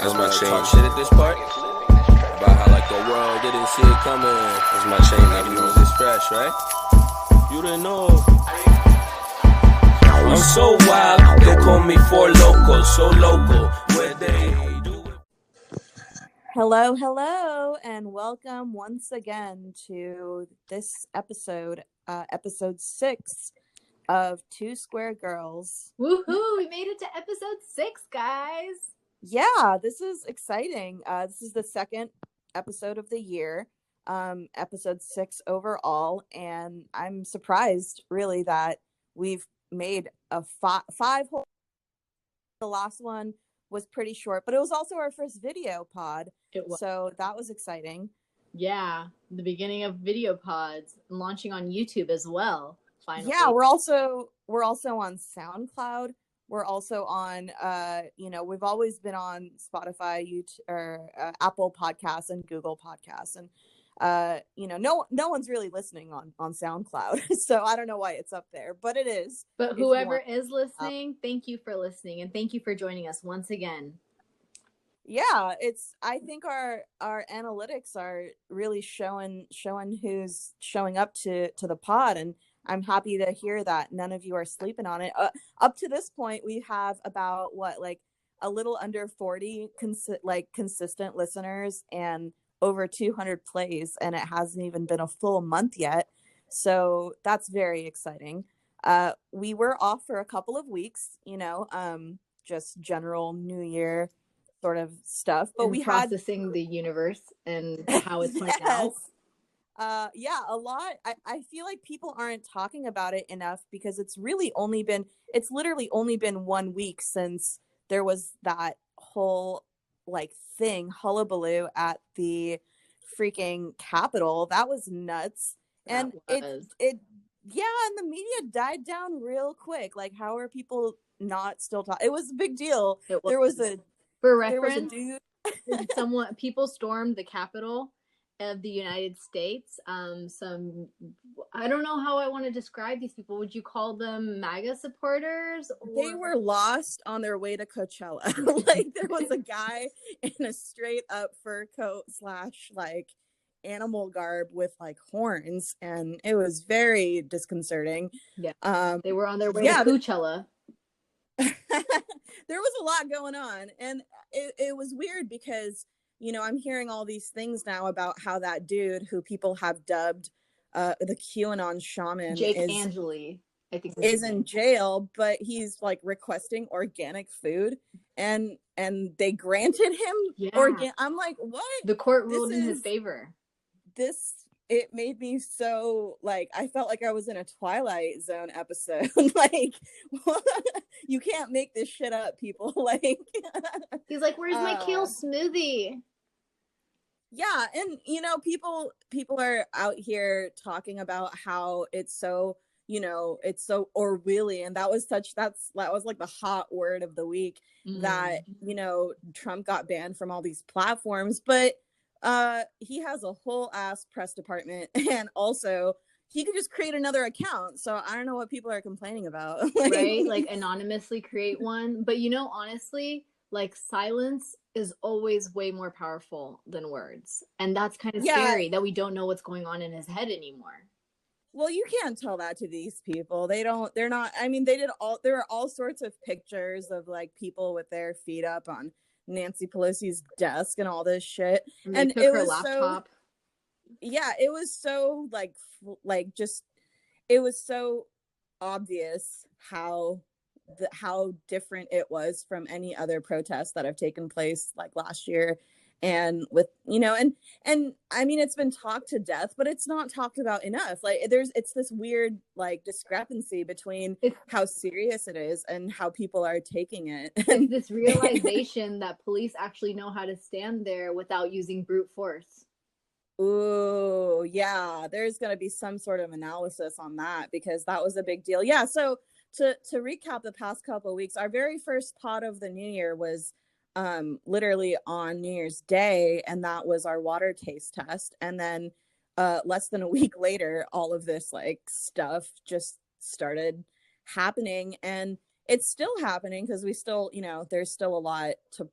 That's my chain. Talk shit at this part about how like the world didn't see it coming. That's my chain. Now you know this fresh, right? You didn't know. I'm so wild. They call me Four Loco, so local. Where they do it. Hello, and welcome once again to this episode, episode 6 of Two Square Girls. Woohoo! We made it to episode 6, guys. Yeah, this is exciting. This is the second episode of the year, episode 6 overall, and I'm surprised, really, that we've made a five whole. The last one was pretty short, but it was also our first video pod. It was. So that was exciting. Yeah, the beginning of video pods, launching on YouTube as well. Finally. Yeah, we're also on SoundCloud. We're also on we've always been on Spotify, YouTube, or Apple Podcasts and Google Podcasts, and no one's really listening on SoundCloud, so I don't know why it's up there, but it is. But whoever is listening, thank you for listening, and thank you for joining us once again. Yeah, I think our analytics are really showing who's showing up to the pod, and I'm happy to hear that none of you are sleeping on it. Up to this point, we have about a little under 40 consistent listeners and over 200 plays, and it hasn't even been a full month yet. So that's very exciting. We were off for a couple of weeks, just general New Year sort of stuff, but we processing the universe and how it's playing out. A lot. I feel like people aren't talking about it enough because it's literally only been 1 week since there was that whole thing, hullabaloo at the freaking Capitol. That was nuts. And and the media died down real quick. Like, how are people not still talking? It was a big deal. There was a dude. People stormed the Capitol of the United States. I don't know how I want to describe these people. Would you call them MAGA supporters? They were lost on their way to Coachella. There was a guy in a straight up fur coat / animal garb with horns, and it was very disconcerting. Yeah. They were on their way to Coachella. There was a lot going on, and it was weird because I'm hearing all these things now about how that dude who people have dubbed the QAnon shaman, Jake Angeli, I think, is in jail, but he's requesting organic food, and they granted him organic. I'm like, what? The court ruled in his favor. It made me so I felt like I was in a Twilight Zone episode. You can't make this shit up, people. He's like, where's my kale smoothie? Yeah, and people are out here talking about how it's so it's so Orwellian. That was the hot word of the week. That Trump got banned from all these platforms, but he has a whole ass press department, and also he could just create another account. So I don't know what people are complaining about. Right? Anonymously create one. But honestly, silence is always way more powerful than words. And that's kind of scary that we don't know what's going on in his head anymore. Well, you can't tell that to these people. There were all sorts of pictures of people with their feet up on Nancy Pelosi's desk and all this shit. And it was laptop. It was so it was so obvious how different it was from any other protests that have taken place last year, and with and I mean, it's been talked to death, but it's not talked about enough. It's this weird discrepancy between how serious it is and how people are taking it. It's this realization that police actually know how to stand there without using brute force. Ooh, yeah, there's going to be some sort of analysis on that, because that was a big deal. Yeah, so to recap the past couple of weeks, our very first pod of the new year was literally on New Year's Day, and that was our water taste test. And then less than a week later, all of this stuff just started happening, and it's still happening because we still, there's still a lot to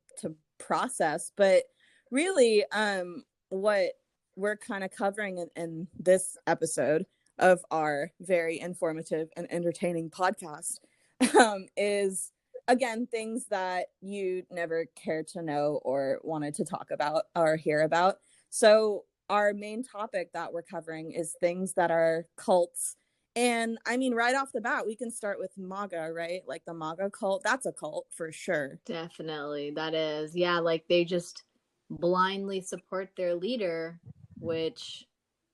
process. But really, what we're kind of covering in this episode of our very informative and entertaining podcast is, again, things that you never cared to know or wanted to talk about or hear about. So our main topic that we're covering is things that are cults. And I mean, right off the bat, we can start with MAGA, right? Like the MAGA cult, that's a cult for sure. Definitely, that is. Yeah, like they just blindly support their leader, which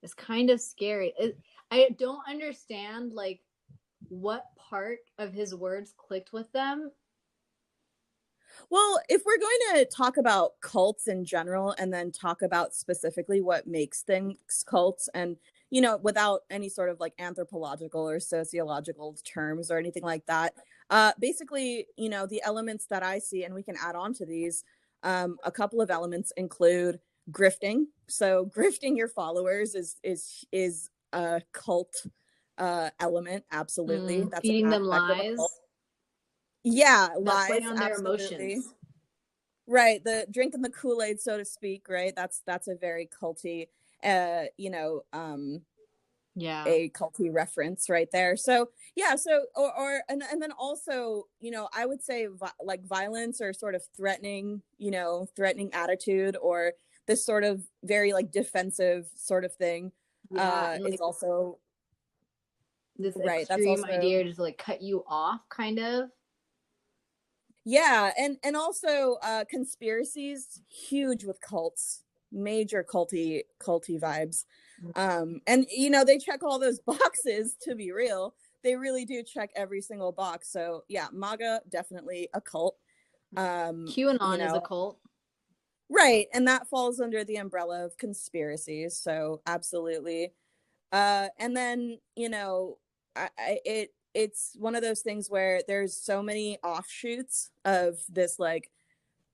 is kind of scary. I don't understand like what part of his words clicked with them. Well, if we're going to talk about cults in general and then talk about specifically what makes things cults, and, you know, without any sort of like anthropological or sociological terms or anything like that, basically, you know, the elements that I see, and we can add on to these, a couple of elements include grifting. So grifting your followers is a cult element. Absolutely. That's Feeding an them aspect of a lies. cult. Yeah, That play lies, on their absolutely. emotions. Right, the drinking the Kool-Aid, so to speak, right? That's a very culty, you know, Yeah. a culty reference right there. So yeah, so and then also, you know, I would say like violence or sort of threatening, you know, threatening attitude, or this sort of very like defensive sort of thing, Yeah, and, is like, also this right. That's extreme also, idea to like cut you off, kind of. yeah, and also conspiracies, huge with cults, major culty vibes. And you know, they check all those boxes, to be real. They really do check every single box. So yeah, MAGA, definitely a cult. You QAnon is a know, cult. right, and that falls under the umbrella of conspiracies, so absolutely. And then, you know, it's one of those things where there's so many offshoots of this like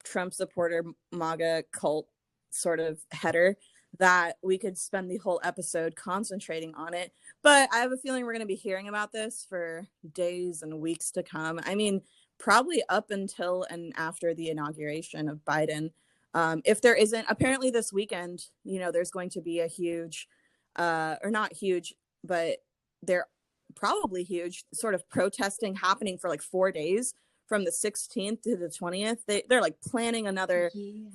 Trump supporter MAGA cult sort of header that we could spend the whole episode concentrating on it. But I have a feeling we're going to be hearing about this for days and weeks to come. I mean, probably up until and after the inauguration of Biden. If there isn't, apparently this weekend, you know, there's going to be a huge, or not huge, but they're probably huge sort of protesting happening for like 4 days from the 16th to the 20th. They're like planning another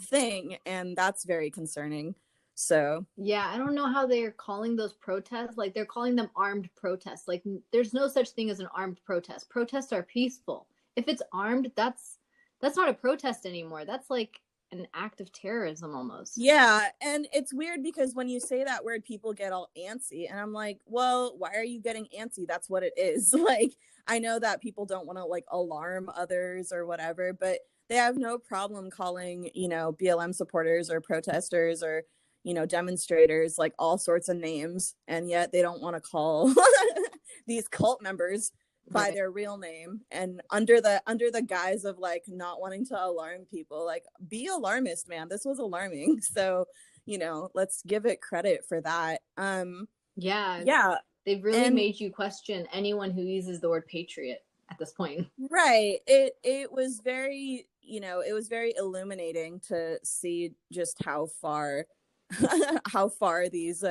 thing, and that's very concerning. So yeah, I don't know how they're calling those protests. Like they're calling them armed protests. Like there's no such thing as an armed protest. Protests are peaceful. If it's armed, that's not a protest anymore. That's like an act of terrorism almost. yeah, and it's weird because when you say that word, people get all antsy, and I'm like, well, why are you getting antsy? That's what it is. Like, I know that people don't want to like alarm others or whatever, but they have no problem calling, you know, BLM supporters or protesters or, you know, demonstrators like all sorts of names, and yet they don't want to call these cult members by their real name, and under the guise of like not wanting to alarm people. Like, be alarmist, man. This was alarming. So, you know, let's give it credit for that. Yeah, they've really made you question anyone who uses the word patriot at this point. Right. It was very, you know, it was very illuminating to see just how far how far these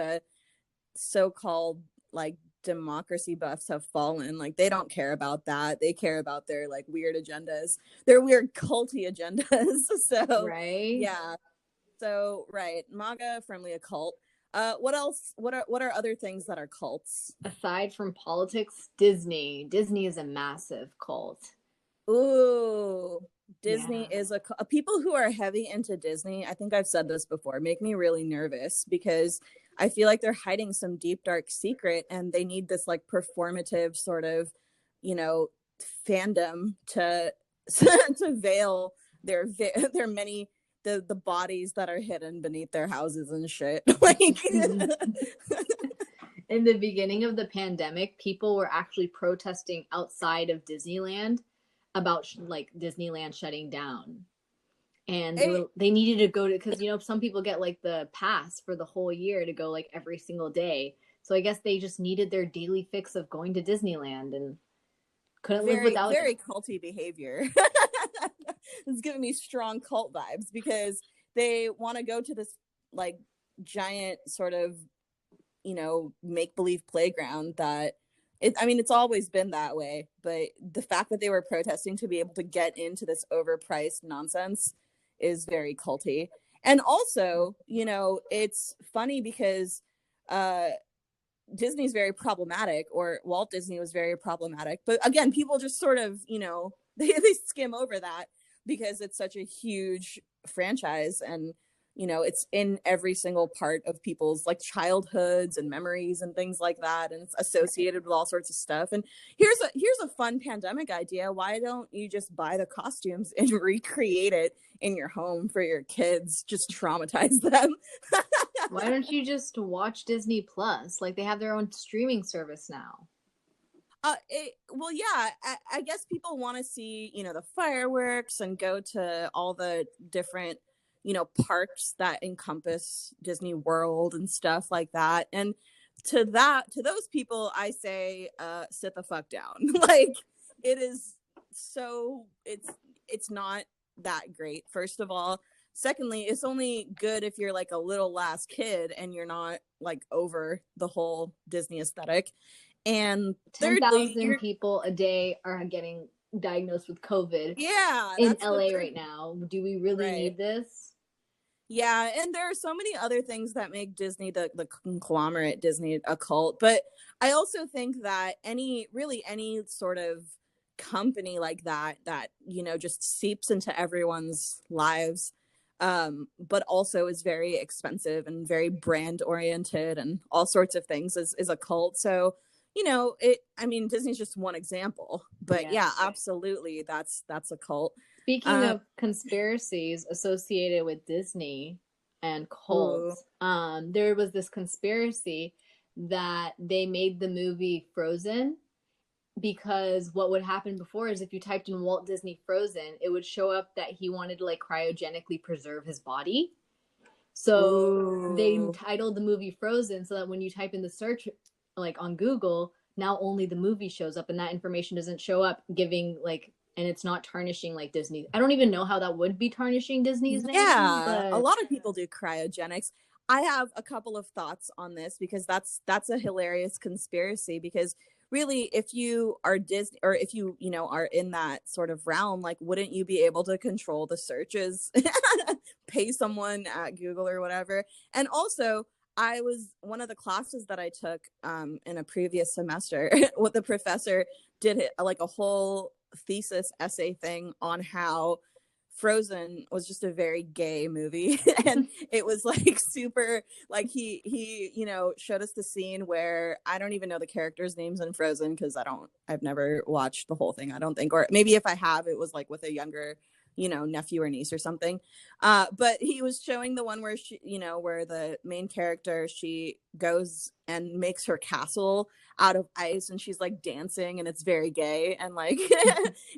so-called like democracy buffs have fallen. Like, they don't care about that. They care about their like weird agendas, their weird culty agendas. So right. Yeah. So right, MAGA, firmly a cult. What else? What are other things that are cults? Aside from politics, Disney is a massive cult. Ooh, Disney is a people who are heavy into Disney, I think I've said this before, make me really nervous because I feel like they're hiding some deep dark secret, and they need this like performative sort of, you know, fandom to to veil their many the bodies that are hidden beneath their houses and shit. Like in the beginning of the pandemic, people were actually protesting outside of Disneyland about like Disneyland shutting down, and they needed to go to, because you know some people get like the pass for the whole year to go like every single day, so I guess they just needed their daily fix of going to Disneyland and couldn't live without very it. culty behavior. It's giving me strong cult vibes because they want to go to this like giant sort of, make-believe playground that it's always been that way, but the fact that they were protesting to be able to get into this overpriced nonsense is very culty. And also, it's funny because Disney's very problematic, or Walt Disney was very problematic. But again, people just sort of, they skim over that because it's such a huge franchise, and it's in every single part of people's like childhoods and memories and things like that, and it's associated with all sorts of stuff. And here's a fun pandemic idea. Why don't you just buy the costumes and recreate it in your home for your kids? Just traumatize them. Why don't you just watch Disney Plus? Like, they have their own streaming service now. I guess people want to see, the fireworks and go to all the different, parks that encompass Disney World and stuff like that. And to those people, I say, sit the fuck down. Like, it is so, it's not that great, first of all. Secondly, it's only good if you're like a little last kid and you're not like over the whole Disney aesthetic. And 10,000 people a day are getting diagnosed with COVID. Yeah, in LA right now. Do we really need this? Yeah, and there are so many other things that make Disney, the conglomerate Disney, a cult. But I also think that any sort of company like that just seeps into everyone's lives, but also is very expensive and very brand oriented and all sorts of things, is a cult. So Disney's just one example, but yeah, absolutely, that's a cult. Speaking of conspiracies associated with Disney and cults, there was this conspiracy that they made the movie Frozen because what would happen before is if you typed in Walt Disney Frozen, it would show up that he wanted to like cryogenically preserve his body. So they titled the movie Frozen so that when you type in the search like on Google, now only the movie shows up and that information doesn't show up, giving like, and it's not tarnishing like Disney. I don't even know how that would be tarnishing Disney's name. Yeah, but a lot of people do cryogenics. I have a couple of thoughts on this because that's a hilarious conspiracy. Because really, if you are Disney, or if you are in that sort of realm, like, wouldn't you be able to control the searches, pay someone at Google or whatever? And also, one of the classes that I took in a previous semester, what the professor did like a whole thesis essay thing on how Frozen was just a very gay movie. And it was like super, like he showed us the scene where I don't even know the characters' names in Frozen because I've never watched the whole thing, I don't think, or maybe if I have, it was like with a younger nephew or niece or something. But he was showing the one where she, where the main character, she goes and makes her castle out of ice and she's like dancing and it's very gay and like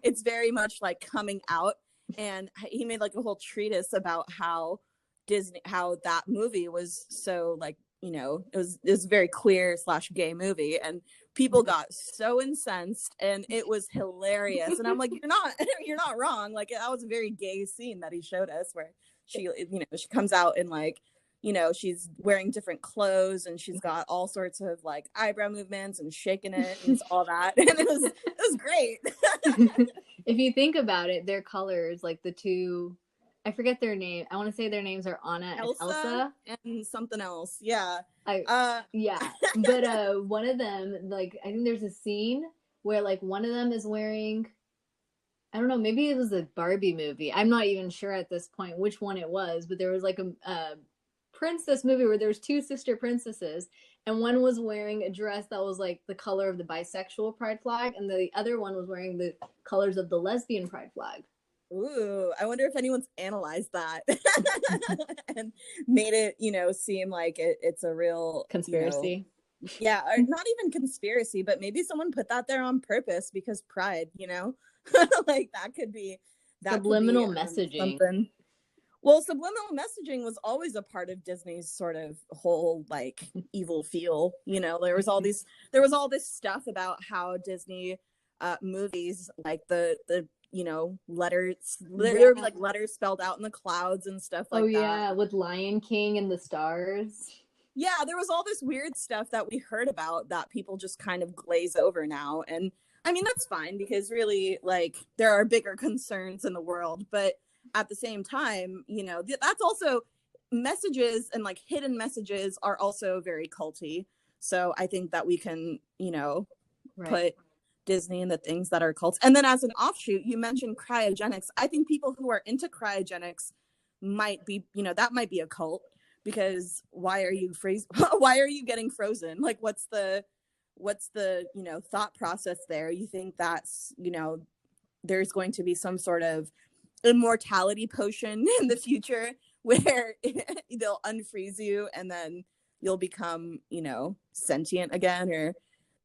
it's very much like coming out. And he made like a whole treatise about how that movie was so like, it was a very queer / gay movie, and people got so incensed and it was hilarious. And I'm like, you're not wrong. Like, that was a very gay scene that he showed us where she, she comes out in like, she's wearing different clothes and she's got all sorts of like eyebrow movements and shaking it and all that. And it was great. If you think about it, their colors, like the two, I forget their name. I want to say their names are Anna and Elsa. And something else. Yeah. Yeah. But one of them, like, I think there's a scene where like one of them is wearing, I don't know, maybe it was a Barbie movie. I'm not even sure at this point which one it was, but there was like a princess movie where there's two sister princesses, and one was wearing a dress that was like the color of the bisexual pride flag, and the other one was wearing the colors of the lesbian pride flag. Ooh, I wonder if anyone's analyzed that and made it, seem like it's a real conspiracy. Yeah, or not even conspiracy, but maybe someone put that there on purpose because pride, like that could be subliminal messaging. Something. Well, subliminal messaging was always a part of Disney's sort of whole like evil feel. There was all this stuff about how Disney movies, like the letters, there would be like letters spelled out in the clouds and stuff like that. Yeah, with Lion King and the stars. Yeah, there was all this weird stuff that we heard about that people just kind of glaze over now. And I mean, that's fine because really, like, there are bigger concerns in the world. But at the same time, that's also messages, and like hidden messages are also very culty. So I think that we can, put Disney in the things that are cults. And then as an offshoot, you mentioned cryogenics. I think people who are into cryogenics might be, that might be a cult. Because why are you getting frozen? Like, what's the thought process there? You think that's, there's going to be some sort of immortality potion in the future where they'll unfreeze you and then you'll become, sentient again, or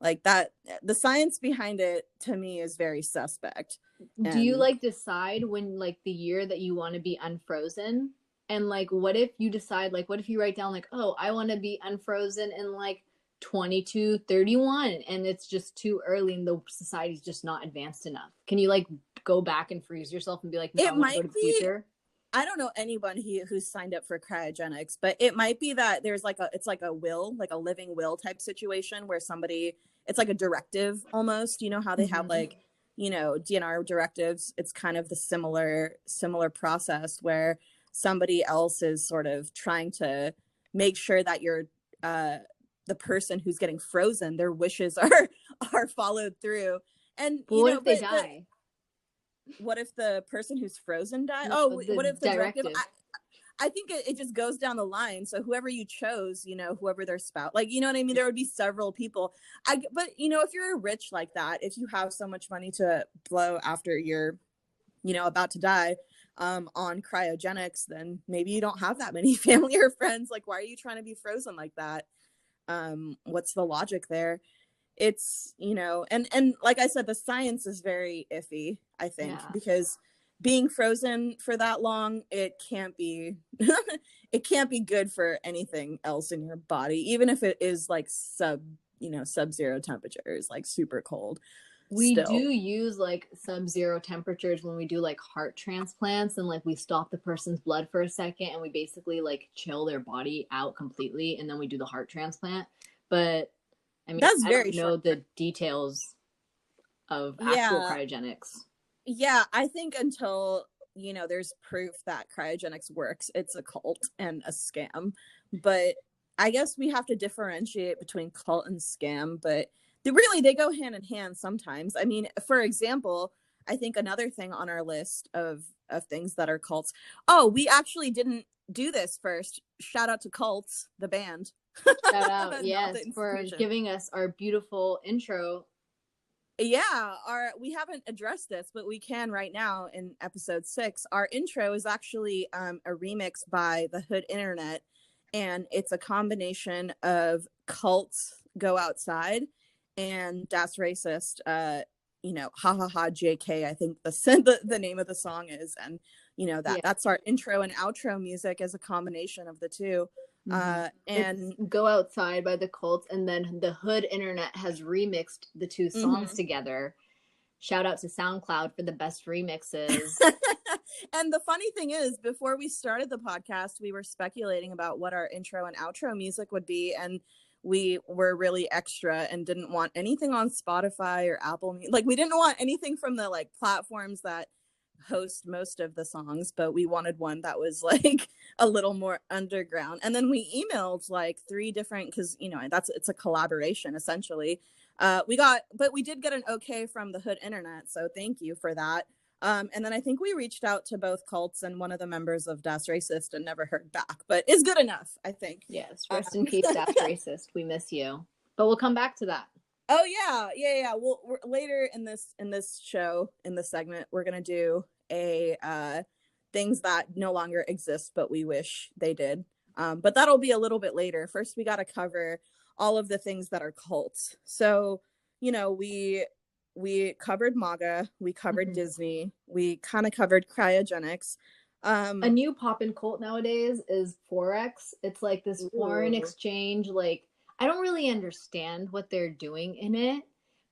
like that. The science behind it to me is very suspect. Do you like decide when, like, the year that you want to be unfrozen? And like, what if you decide, like, what if you write down like, oh, I want to be unfrozen in like 2231, and it's just too early and the society's just not advanced enough? Can you like go back and freeze yourself and be like, no, I want to go to the future? I don't know anyone who's signed up for cryogenics, but it might be that there's it's like a will, like a living will type situation where somebody, it's like a directive almost, how they have like, DNR directives. It's kind of the similar process where somebody else is sort of trying to make sure that you're the person who's getting frozen, their wishes are followed through. And what if they die? What if the person who's frozen dies? No, What if the directive? I think it just goes down the line. So whoever you chose, whoever their spouse, like, you know what I mean? There would be several people. But if you're rich like that, if you have so much money to blow after you're, about to die, on cryogenics, then maybe you don't have that many family or friends. Like, why are you trying to be frozen like that? What's the logic there? It's, and like I said, the science is very iffy, I think, because being frozen for that long, it can't be good for anything else in your body, even if it is like sub-zero temperatures, like super cold. We do use like sub-zero temperatures when we do like heart transplants, and like we stop the person's blood for a second and we basically like chill their body out completely, and then we do the heart transplant. But I mean, I don't know the details of actual cryogenics. Yeah, I think until, there's proof that cryogenics works, it's a cult and a scam. But I guess we have to differentiate between cult and scam, but they go hand in hand sometimes. I mean, for example, I think another thing on our list of things that are cults. Oh, we actually didn't do this first. Shout out to Cults, the band. Shout out, yes, for giving us our beautiful intro. Yeah, we haven't addressed this, but we can right now in episode 6. Our intro is actually a remix by the Hood Internet, and it's a combination of Cults, Go Outside, and Das Racist, Ha Ha Ha JK, I think the name of the song is. And that's our intro and outro music as a combination of the two. And it's Go Outside by the Cults, and then the Hood Internet has remixed the two songs together. Shout out to SoundCloud for the best remixes. And the funny thing is, before we started the podcast, we were speculating about what our intro and outro music would be, and we were really extra and didn't want anything on Spotify or Apple. Like, we didn't want anything from the like platforms that host most of the songs, but we wanted one that was like a little more underground. And then we emailed like 3 different, because it's a collaboration essentially. But we did get an okay from the Hood Internet, so thank you for that. And then I think we reached out to both Cults and one of the members of Das Racist and never heard back, but it's good enough, I think. Yes, rest in peace, Das Racist. We miss you, but we'll come back to that. Oh yeah. Well, later in this show, in this segment, we're gonna do a things that no longer exist, but we wish they did. But that'll be a little bit later. First, we got to cover all of the things that are cults. So, we covered MAGA, we covered Disney, we kind of covered cryogenics. A new pop-in cult nowadays is Forex. It's like this foreign exchange. Like, I don't really understand what they're doing in it,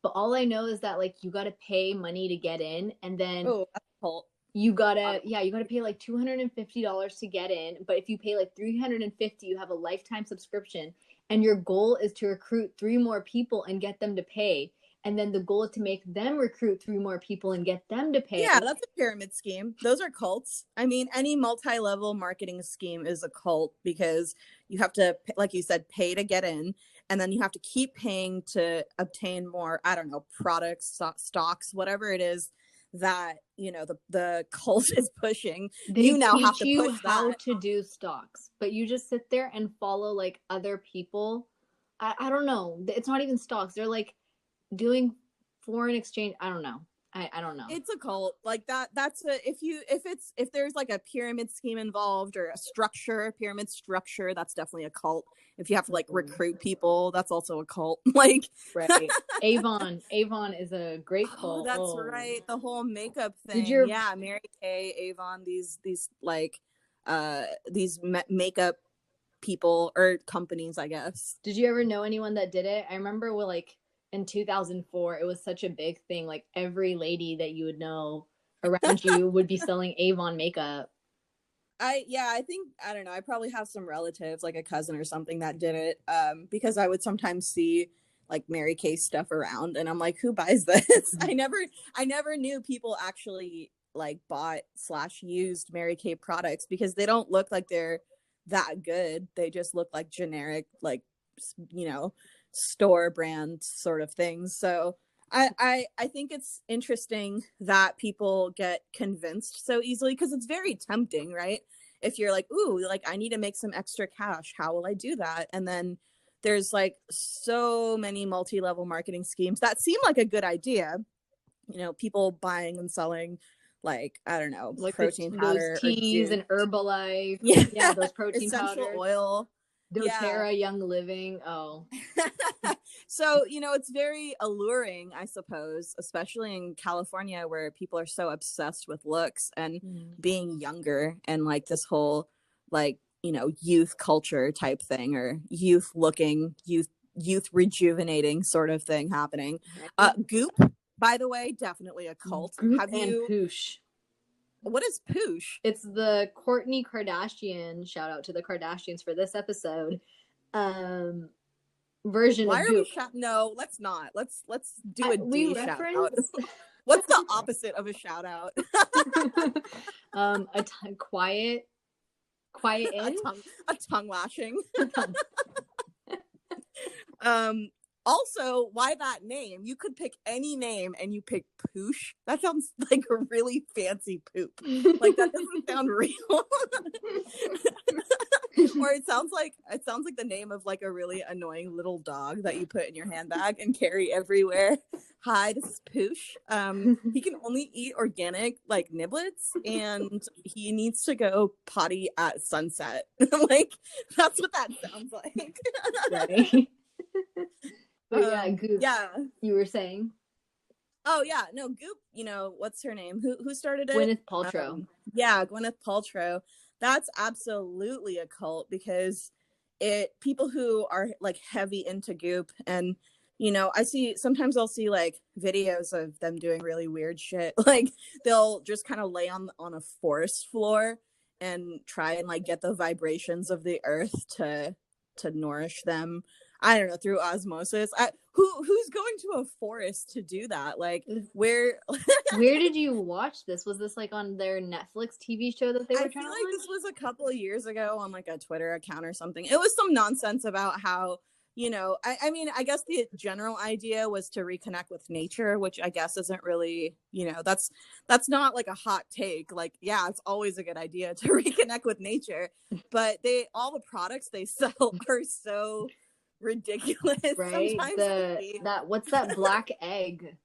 But all I know is that like you got to pay money to get in, and then Oh, that's a cult. you gotta pay like $250 to get in. But if you pay like $350, you have a lifetime subscription, and your goal is to recruit 3 more people and get them to pay. And then the goal is to make them recruit 3 more people and get them to pay. Yeah, that's a pyramid scheme. Those are cults. I mean, any multi-level marketing scheme is a cult because you have to, like you said, pay to get in, and then you have to keep paying to obtain more, I don't know, products, stocks, whatever it is that, you know, the cult is pushing. They now teach have to you push how that. to do stocks, but you just sit there and follow like other people. I don't know. It's not even stocks. They're like doing foreign exchange. I don't know. I don't know. It's a cult like that. That's if there's like a pyramid scheme involved or a pyramid structure, that's definitely a cult. If you have to like recruit people, that's also a cult. Like right. Avon is a great cult. That's right. The whole makeup thing. Did your Yeah, Mary Kay, Avon, these like these makeup people or companies, I guess. Did you ever know anyone that did it? I remember like in 2004, it was such a big thing. Like every lady that you would know around you would be selling Avon makeup. I think, I don't know, I probably have some relatives, like a cousin or something that did it, because I would sometimes see like Mary Kay stuff around, and I'm like, who buys this? I never knew people actually like bought / used Mary Kay products because they don't look like they're that good. They just look like generic, like, you know, store brand sort of things. So I think it's interesting that people get convinced so easily because it's very tempting, right? If you're like, ooh, like I need to make some extra cash, how will I do that? And then there's like so many multi-level marketing schemes that seem like a good idea. You know, people buying and selling like, I don't know, like protein powder, those teas and Herbalife. Yeah, those protein essential powders. oil. doTERRA, Young Living. Oh. So, you know, it's very alluring, I suppose, especially in California where people are so obsessed with looks and being younger and like this whole like, you know, youth culture type thing or youth rejuvenating sort of thing happening. Goop, by the way, definitely a cult. Goop and Poosh. What is Poosh? It's the Kourtney Kardashian, shout out to the Kardashians for this episode, version Why of are Goop. No, let's not. Let's do a D shout out. What's the opposite of a shout out? Quiet in? A tongue lashing. Also, why that name? You could pick any name and you pick Poosh. That sounds like a really fancy poop. Like that doesn't sound real. Or it sounds like the name of like a really annoying little dog that you put in your handbag and carry everywhere. Hi, this is Poosh. He can only eat organic like niblets and he needs to go potty at sunset. Like that's what that sounds like. Right. But yeah, Goop. Yeah. You were saying? Oh yeah, no, Goop, you know, what's her name? Who started it? Gwyneth Paltrow. Yeah, Gwyneth Paltrow. That's absolutely a cult because people who are like heavy into Goop and you know, sometimes I'll see like videos of them doing really weird shit. Like they'll just kind of lay on a forest floor and try and like get the vibrations of the earth to nourish them. I don't know, through osmosis. Who's going to a forest to do that? Like where did you watch this? Was this like on their Netflix TV show that they were trying to launch? This was a couple of years ago on like a Twitter account or something. It was some nonsense about how, you know, I mean, I guess the general idea was to reconnect with nature, which I guess isn't really, you know, that's not like a hot take. Like, yeah, it's always a good idea to reconnect with nature, but all the products they sell are so ridiculous. Right? What's that black egg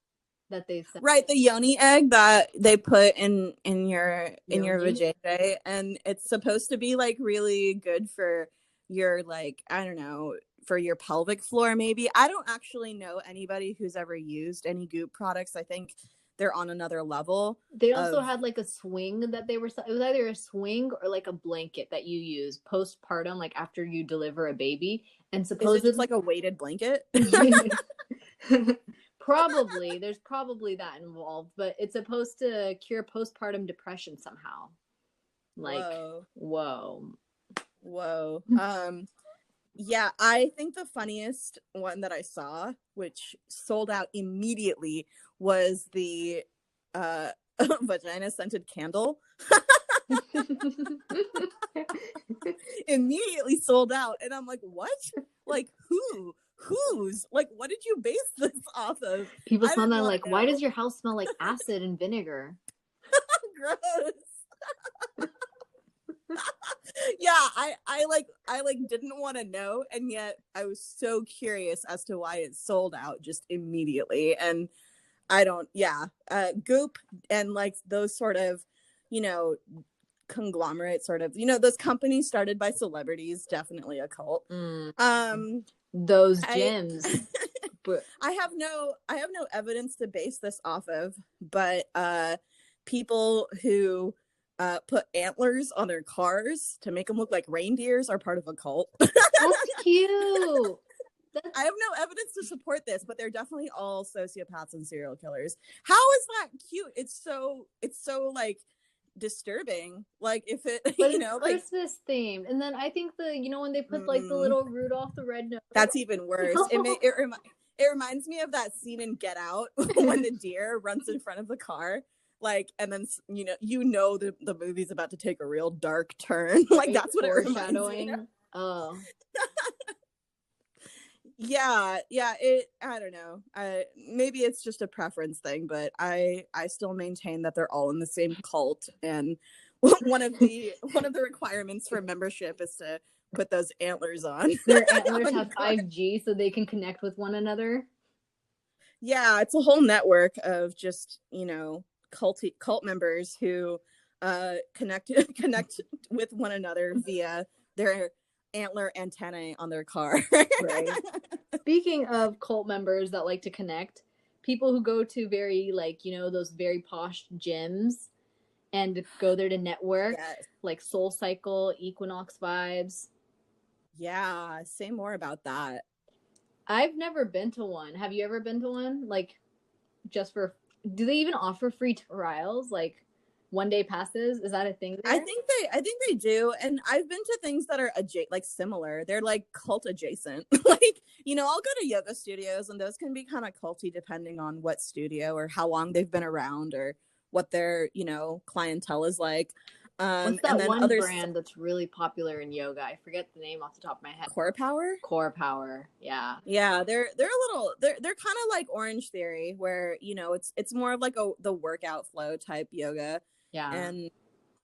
that they sell? Right, the yoni egg that they put in your vajayjay, and it's supposed to be like really good for your like, I don't know, for your pelvic floor maybe. I don't actually know anybody who's ever used any Goop products. I think they're on another level. They also had like a swing that it was either a swing or like a blanket that you use postpartum, like after you deliver a baby. And supposedly it's like a weighted blanket. Probably. There's probably that involved, but it's supposed to cure postpartum depression somehow. Like, whoa. Yeah, I think the funniest one that I saw, which sold out immediately, was the vagina scented candle. Immediately sold out, and I'm like, what? Like, whose? Like, what did you base this off of? People smell that like, why does your house smell like acid and vinegar? Gross. Yeah, I didn't want to know, and yet I was so curious as to why it sold out just immediately. And Goop and like those sort of, conglomerate sort of, those companies started by celebrities, definitely a cult. Those gyms. I have no evidence to base this off of, but people who put antlers on their cars to make them look like reindeers are part of a cult. That's cute. I have no evidence to support this, but they're definitely all sociopaths and serial killers. How is that cute? It's so like disturbing. Like if it, but it's Christmas themed, and then I think when they put like the little Rudolph the Red Nose, that's even worse. It reminds me of that scene in Get Out when the deer runs in front of the car. Like, and then the movie's about to take a real dark turn. Like that's what it reminds me of. Oh. Yeah. I don't know. Maybe it's just a preference thing, but I still maintain that they're all in the same cult, and one of the requirements for membership is to put those antlers on. Their antlers have 5G, so they can connect with one another. Yeah, it's a whole network of just cult members who connect with one another via their antler antennae on their car. Right. Speaking of cult members that like to connect, people who go to very those very posh gyms and go there to network, yes. Like Soul Cycle, Equinox Vibes. Yeah, say more about that. I've never been to one. Have you ever been to one? Like, do they even offer free trials? Like, one-day passes? Is that a thing there? I think they do, and I've been to things that are similar. They're like cult adjacent. Like, I'll go to yoga studios, and those can be kind of culty depending on what studio or how long they've been around or what their clientele is like. What's that one brand that's really popular in yoga? I forget the name off the top of my head. Core Power. Yeah. They're kind of like Orange Theory, where it's more of like the workout flow type yoga. Yeah.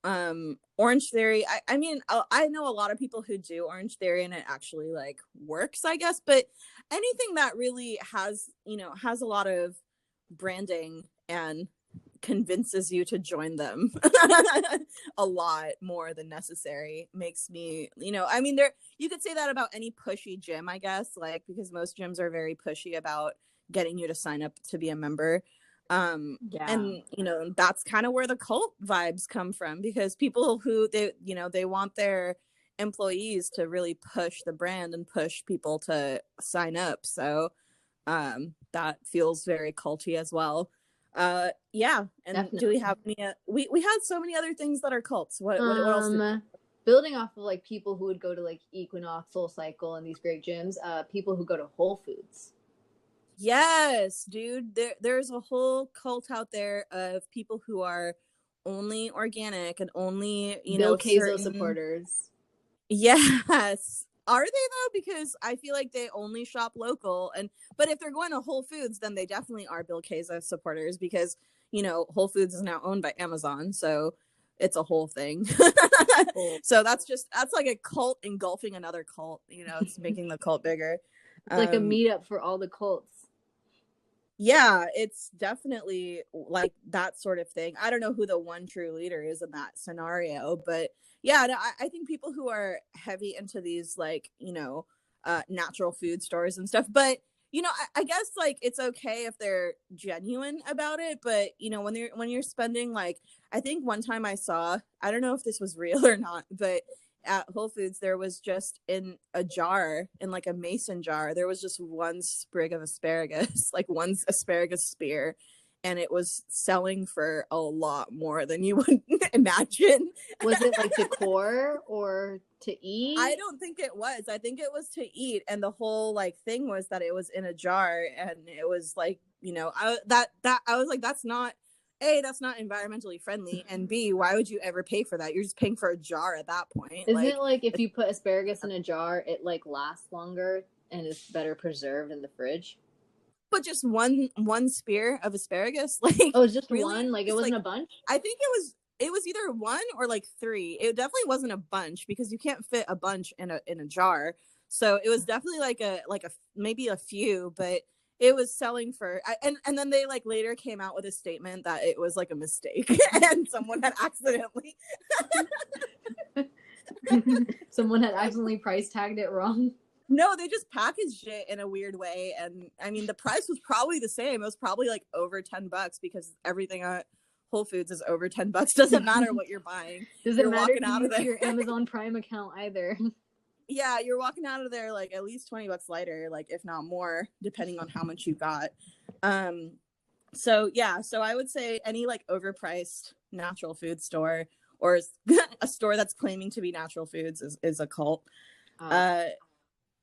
And Orange Theory, I mean, I know a lot of people who do Orange Theory and it actually like works, I guess, but anything that really has a lot of branding and convinces you to join them a lot more than necessary makes me, I mean, you could say that about any pushy gym, I guess, like, because most gyms are very pushy about getting you to sign up to be a member. And that's kind of where the cult vibes come from, because people who they want their employees to really push the brand and push people to sign up. So that feels very culty as well. And definitely. Do we have any we had so many other things that are cults. What else building off of like people who would go to like Equinox, Soul Cycle, and these great gyms, people who go to Whole Foods. Yes, dude, there's a whole cult out there of people who are only organic and only Bill Bezos supporters. Yes. Are they though? Because I feel like they only shop local, but if they're going to Whole Foods, then they definitely are Bill Bezos supporters, because Whole Foods is now owned by Amazon, so it's a whole thing. So that's like a cult engulfing another cult. It's making the cult bigger. It's like a meetup for all the cults. Yeah, it's definitely like that sort of thing. I don't know who the one true leader is in that scenario, but yeah, no, I think people who are heavy into these like, natural food stores and stuff, but I guess like it's okay if they're genuine about it, but when you're spending like, I think one time I saw, I don't know if this was real or not, but at Whole Foods, there was just in a jar, in like a mason jar, there was just one sprig of asparagus, like one asparagus spear, and it was selling for a lot more than you would imagine. Was it like decor or to eat? I don't think it was. I think it was to eat, and the whole like thing was that it was in a jar, and it was like, you know, I was like, that's not A, that's not environmentally friendly, and B, why would you ever pay for that? You're just paying for a jar at that point. Isn't it like if you put asparagus in a jar, it like lasts longer and is better preserved in the fridge? But just one spear of asparagus, like, oh, it's just really? one? Like it wasn't a bunch? I think it was either one or like three. It definitely wasn't a bunch because you can't fit a bunch in a jar. So it was definitely like a maybe a few, but it was selling for, and then they like later came out with a statement that it was like a mistake and someone had accidentally price tagged it wrong. No, they just packaged it in a weird way, and I mean the price was probably the same. It was probably like over $10 because everything at Whole Foods is over $10. Doesn't matter what you're buying. Doesn't matter if you use your Amazon Prime account either. Yeah, you're walking out of there like at least $20 lighter, like if not more, depending on how much you got. So I would say any like overpriced natural food store or a store that's claiming to be natural foods is a cult.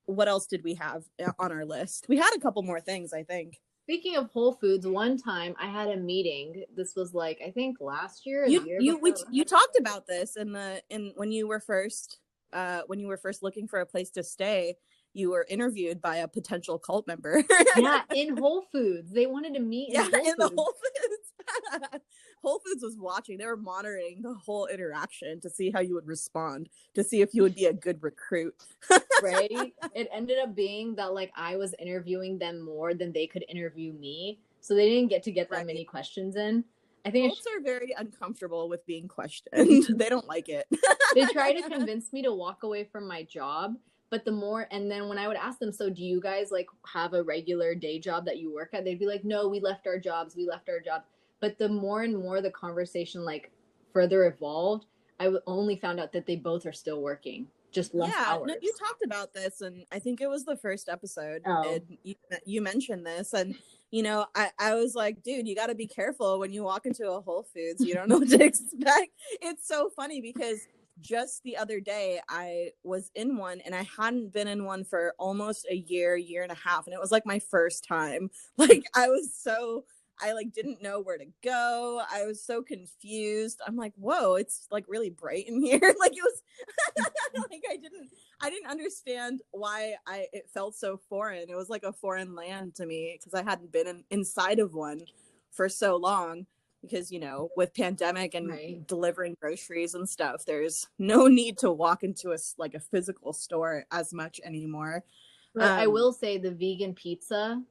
What else did we have on our list? We had a couple more things, I think. Speaking of Whole Foods, one time I had a meeting. This was like, I think last year. You talked about this when you were first looking for a place to stay. You were interviewed by a potential cult member. Yeah, in Whole Foods. They wanted to meet in the Whole Foods. Whole Foods was watching. They were monitoring the whole interaction to see how you would respond, to see if you would be a good recruit. Right? It ended up being that like I was interviewing them more than they could interview me. So they didn't get that many questions in. I think cults are very uncomfortable with being questioned. They don't like it. They try to convince me to walk away from my job. But and then when I would ask them, so do you guys like have a regular day job that you work at? They'd be like, no, we left our jobs. But the more and more the conversation like further evolved, I only found out that they both are still working, just less hours. No, you talked about this, and I think it was the first episode. Oh. And you mentioned this, and you know, I was like, dude, you got to be careful when you walk into a Whole Foods. You don't know what to expect. It's so funny because just the other day I was in one, and I hadn't been in one for almost a year and a half, and it was like my first time. Like I like didn't know where to go. I was so confused. I'm like, whoa, it's like really bright in here. Like it was like I didn't understand why it felt so foreign. It was like a foreign land to me because I hadn't been inside of one for so long. Because, you know, with pandemic and delivering groceries and stuff, there's no need to walk into a physical store as much anymore. But I will say the vegan pizza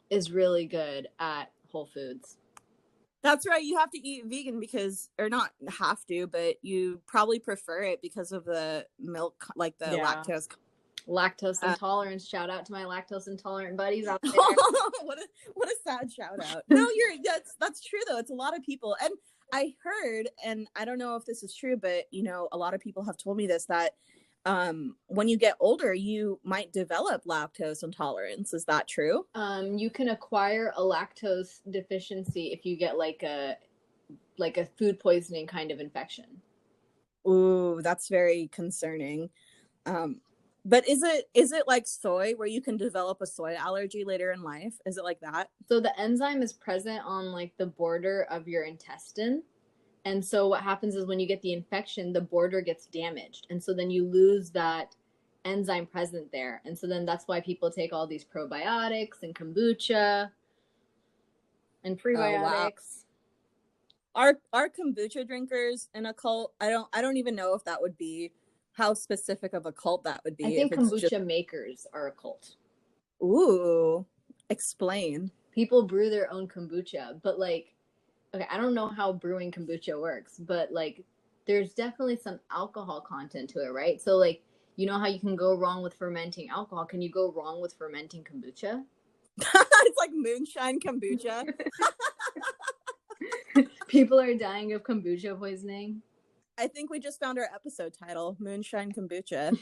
is really good at Whole Foods. That's right. You have to eat vegan or not have to, but you probably prefer it because of the milk, like the lactose intolerance. Shout out to my lactose intolerant buddies out there. what a sad shout out. No, that's true though. It's a lot of people, and I heard, and I don't know if this is true, but you know, a lot of people have told me this, that when you get older, you might develop lactose intolerance. Is that true? You can acquire a lactose deficiency if you get like a food poisoning kind of infection. Ooh, that's very concerning. But is it like soy where you can develop a soy allergy later in life? Is it like that? So the enzyme is present on like the border of your intestine. And so what happens is when you get the infection, the border gets damaged. And so then you lose that enzyme present there. And so then that's why people take all these probiotics and kombucha and prebiotics. Oh, wow. Are kombucha drinkers in a cult? I don't even know if that would be how specific of a cult that would be. I think kombucha makers are a cult. Ooh, explain. People brew their own kombucha, but like, okay, I don't know how brewing kombucha works, but like, there's definitely some alcohol content to it, right? So like, you know how you can go wrong with fermenting alcohol? Can you go wrong with fermenting kombucha? It's like Moonshine Kombucha. People are dying of kombucha poisoning. I think we just found our episode title, Moonshine Kombucha.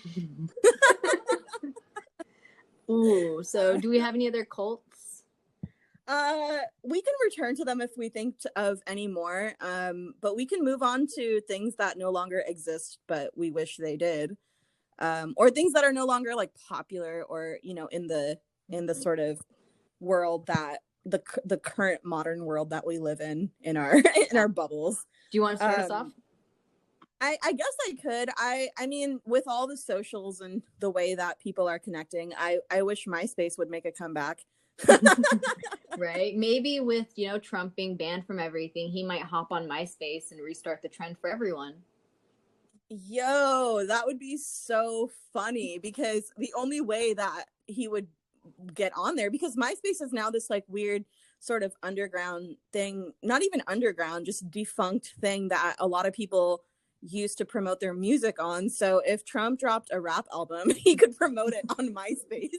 Ooh, so do we have any other cults? We can return to them if we think of any more. But we can move on to things that no longer exist, but we wish they did. Or things that are no longer like popular or, you know, in the sort of world that the current modern world that we live in our bubbles. Do you want to start us off? I guess I could. I mean, with all the socials and the way that people are connecting, I wish MySpace would make a comeback. Right? Maybe with, you know, Trump being banned from everything, he might hop on MySpace and restart the trend for everyone. Yo, that would be so funny, because the only way that he would get on there, because MySpace is now this like weird sort of underground thing, not even underground, just defunct thing that a lot of people used to promote their music on. So if Trump dropped a rap album, he could promote it on MySpace.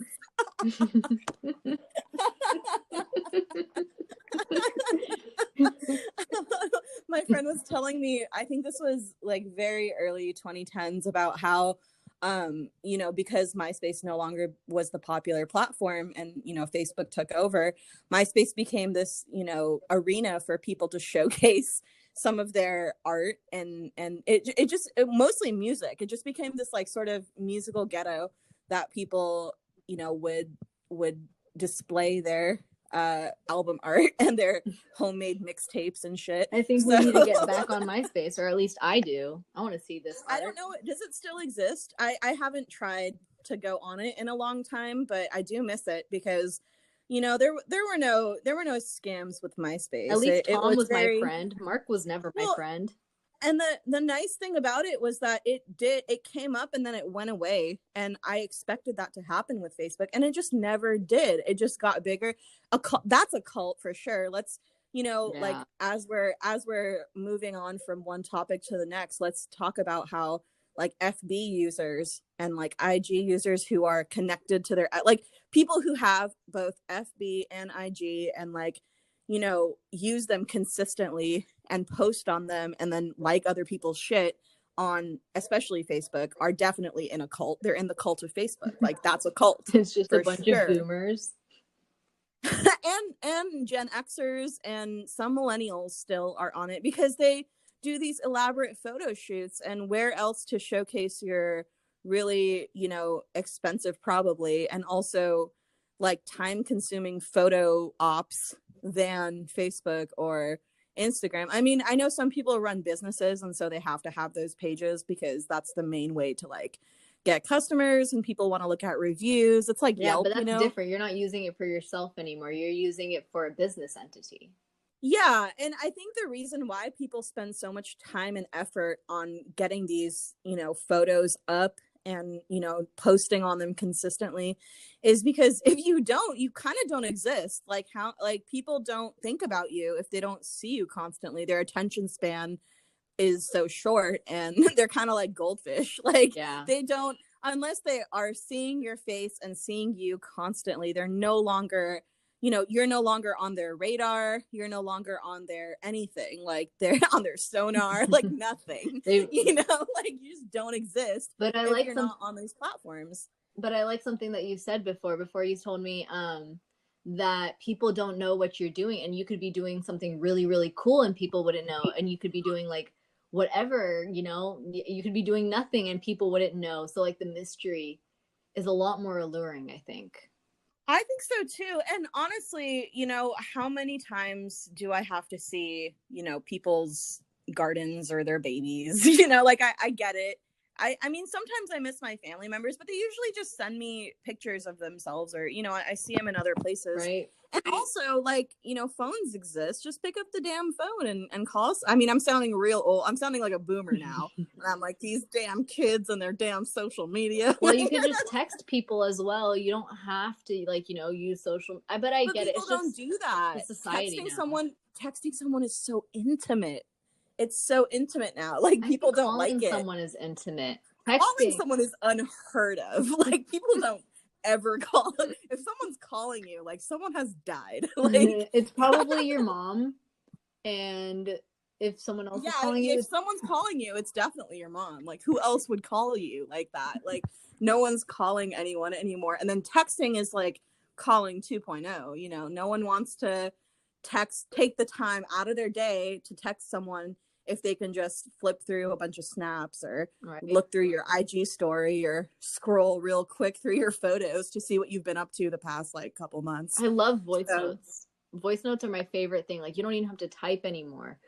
My friend was telling me, I think this was like very early 2010s, about how you know, because MySpace no longer was the popular platform and, you know, Facebook took over, MySpace became this, you know, arena for people to showcase some of their art, and it mostly music. It just became this like sort of musical ghetto that people, you know, would display their album art and their homemade mixtapes and shit. I think we need to get back on MySpace, or at least I do. I want to see this art. I don't know, does it still exist? I haven't tried to go on it in a long time, but I do miss it, because, you know, there were no scams with MySpace. At least Tom was very... my friend. Mark was never my friend. And the nice thing about it was that it came up and then it went away, and I expected that to happen with Facebook, and it just never did. It just got bigger. That's a cult for sure. Let's, you know, like as we're moving on from one topic to the next, let's talk about how like FB users and like IG users who are connected to their, like people who have both FB and IG and like, you know, use them consistently and post on them and then like other people's shit on especially Facebook, are definitely in a cult. They're in the cult of Facebook. Like that's a cult. It's just a bunch of boomers. and Gen Xers and some millennials still are on it, because they do these elaborate photo shoots, and where else to showcase your really, you know, expensive, probably, and also like time consuming photo ops than Facebook or Instagram. I mean, I know some people run businesses, and so they have to have those pages because that's the main way to like get customers, and people want to look at reviews. It's like Yelp, but that's, you know? different. You're not using it for yourself anymore. You're using it for a business entity. Yeah, and I think the reason why people spend so much time and effort on getting these, you know, photos up and, you know, posting on them consistently is because if you don't, you kind of don't exist. Like how, like people don't think about you if they don't see you constantly. Their attention span is so short, and they're kind of like goldfish. Like they don't, unless they are seeing your face and seeing you constantly, they're no longer, you know, you're no longer on their radar. You're no longer on their anything. Like they're on their sonar, like nothing. You know, like you just don't exist. But I like you're not on these platforms. But I like something that you said before you told me that people don't know what you're doing, and you could be doing something really, really cool and people wouldn't know. And you could be doing like whatever, you know, you could be doing nothing and people wouldn't know. So like the mystery is a lot more alluring, I think. I think so too. And honestly, you know, how many times do I have to see, you know, people's gardens or their babies? You know, like I get it. I mean, sometimes I miss my family members, but they usually just send me pictures of themselves, or, you know, I see them in other places. Right. And also, like, you know, phones exist. Just pick up the damn phone and call us. I mean, I'm sounding real old. I'm sounding like a boomer now. And I'm like, these damn kids and their damn social media. Well, you can just text people as well. You don't have to, like, you know, use social. I get it. It's don't do that. It's society texting someone is so intimate. It's so intimate now. Like people don't like it. Someone is intimate. Calling someone is unheard of. Like people don't ever call. If someone's calling you, like someone has died. Like it's probably your mom, and if someone else is Yeah, calling you. if someone's calling you, it's definitely your mom. Like, who else would call you like that? Like, no one's calling anyone anymore. And then texting is like calling 2.0. You know, no one wants to take the time out of their day to text someone if they can just flip through a bunch of snaps or look through your IG story or scroll real quick through your photos to see what you've been up to the past like couple months. I love voice notes. Voice notes are my favorite thing. Like, you don't even have to type anymore.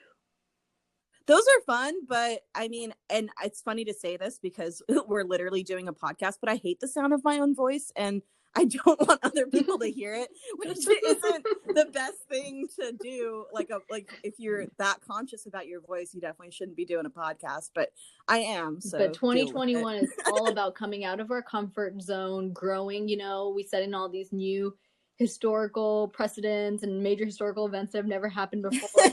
Those are fun, but I mean, and it's funny to say this because we're literally doing a podcast, but I hate the sound of my own voice and I don't want other people to hear it, which isn't the best thing to do. Like if you're that conscious about your voice, you definitely shouldn't be doing a podcast, but I am. So but 2021 is all about coming out of our comfort zone, growing, you know, we set in all these new historical precedents and major historical events that have never happened before.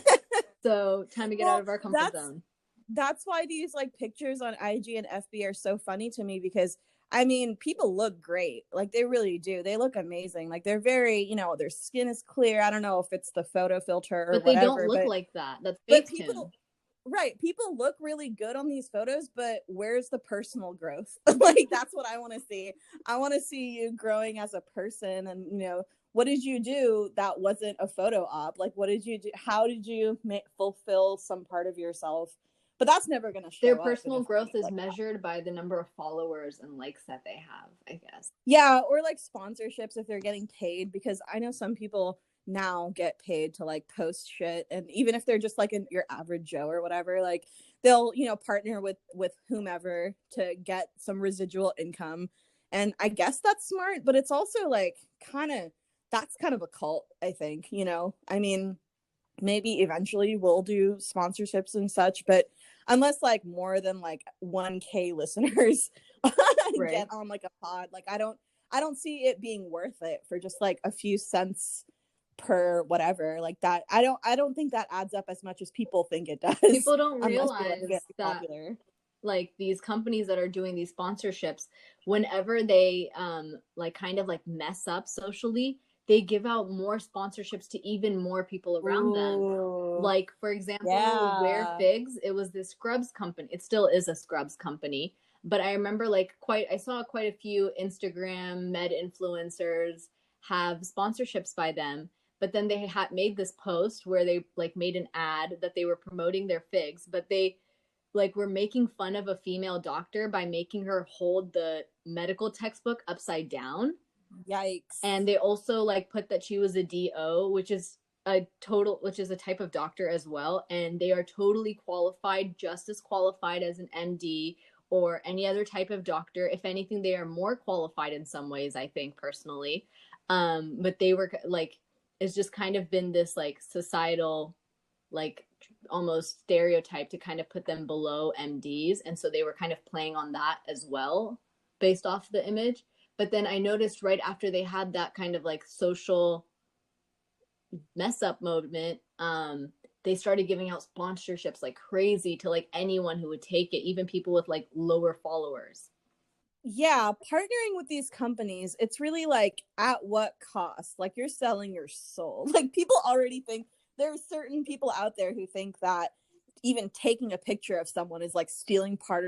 So time to get out of our comfort zone. That's why these like pictures on IG and FB are so funny to me because I mean, people look great. Like they really do. They look amazing. Like they're very, you know, their skin is clear. I don't know if it's the photo filter or but they whatever, don't look like that. That's fake. Right. People look really good on these photos, but where's the personal growth? Like that's what I want to see. I want to see you growing as a person and, you know, what did you do that wasn't a photo op? Like, what did you do? How did you fulfill some part of yourself? But that's never going to show their personal growth is measured by the number of followers and likes that they have, I guess. Yeah, or like sponsorships if they're getting paid, because I know some people now get paid to like post shit, and even if they're just like your average Joe or whatever, like they'll, you know, partner with whomever to get some residual income. And I guess that's smart, but it's also like that's kind of a cult, I think, you know. I mean, maybe eventually we'll do sponsorships and such, but unless like more than like 1K listeners get on like a pod, like I don't see it being worth it for just like a few cents per whatever like that. I don't think that adds up as much as people think it does. People don't realize that popular. Like these companies that are doing these sponsorships, whenever they like kind of like mess up socially, they give out more sponsorships to even more people around them. Like, for example, Wear Figs, it was this scrubs company. It still is a scrubs company. But I remember I saw quite a few Instagram med influencers have sponsorships by them. But then they had made this post where they like made an ad that they were promoting their figs, but they like were making fun of a female doctor by making her hold the medical textbook upside down. Yikes. And they also like put that she was a DO, which is a type of doctor as well, and they are totally qualified, just as qualified as an MD or any other type of doctor. If anything, they are more qualified in some ways, I think, personally. But they were like, it's just kind of been this like societal like almost stereotype to kind of put them below MDs, and so they were kind of playing on that as well based off the image. But then I noticed right after they had that kind of like social mess up moment, they started giving out sponsorships like crazy to like anyone who would take it, even people with like lower followers. Yeah, partnering with these companies, it's really like at what cost? Like you're selling your soul. Like people already think, there are certain people out there who think that even taking a picture of someone is like stealing part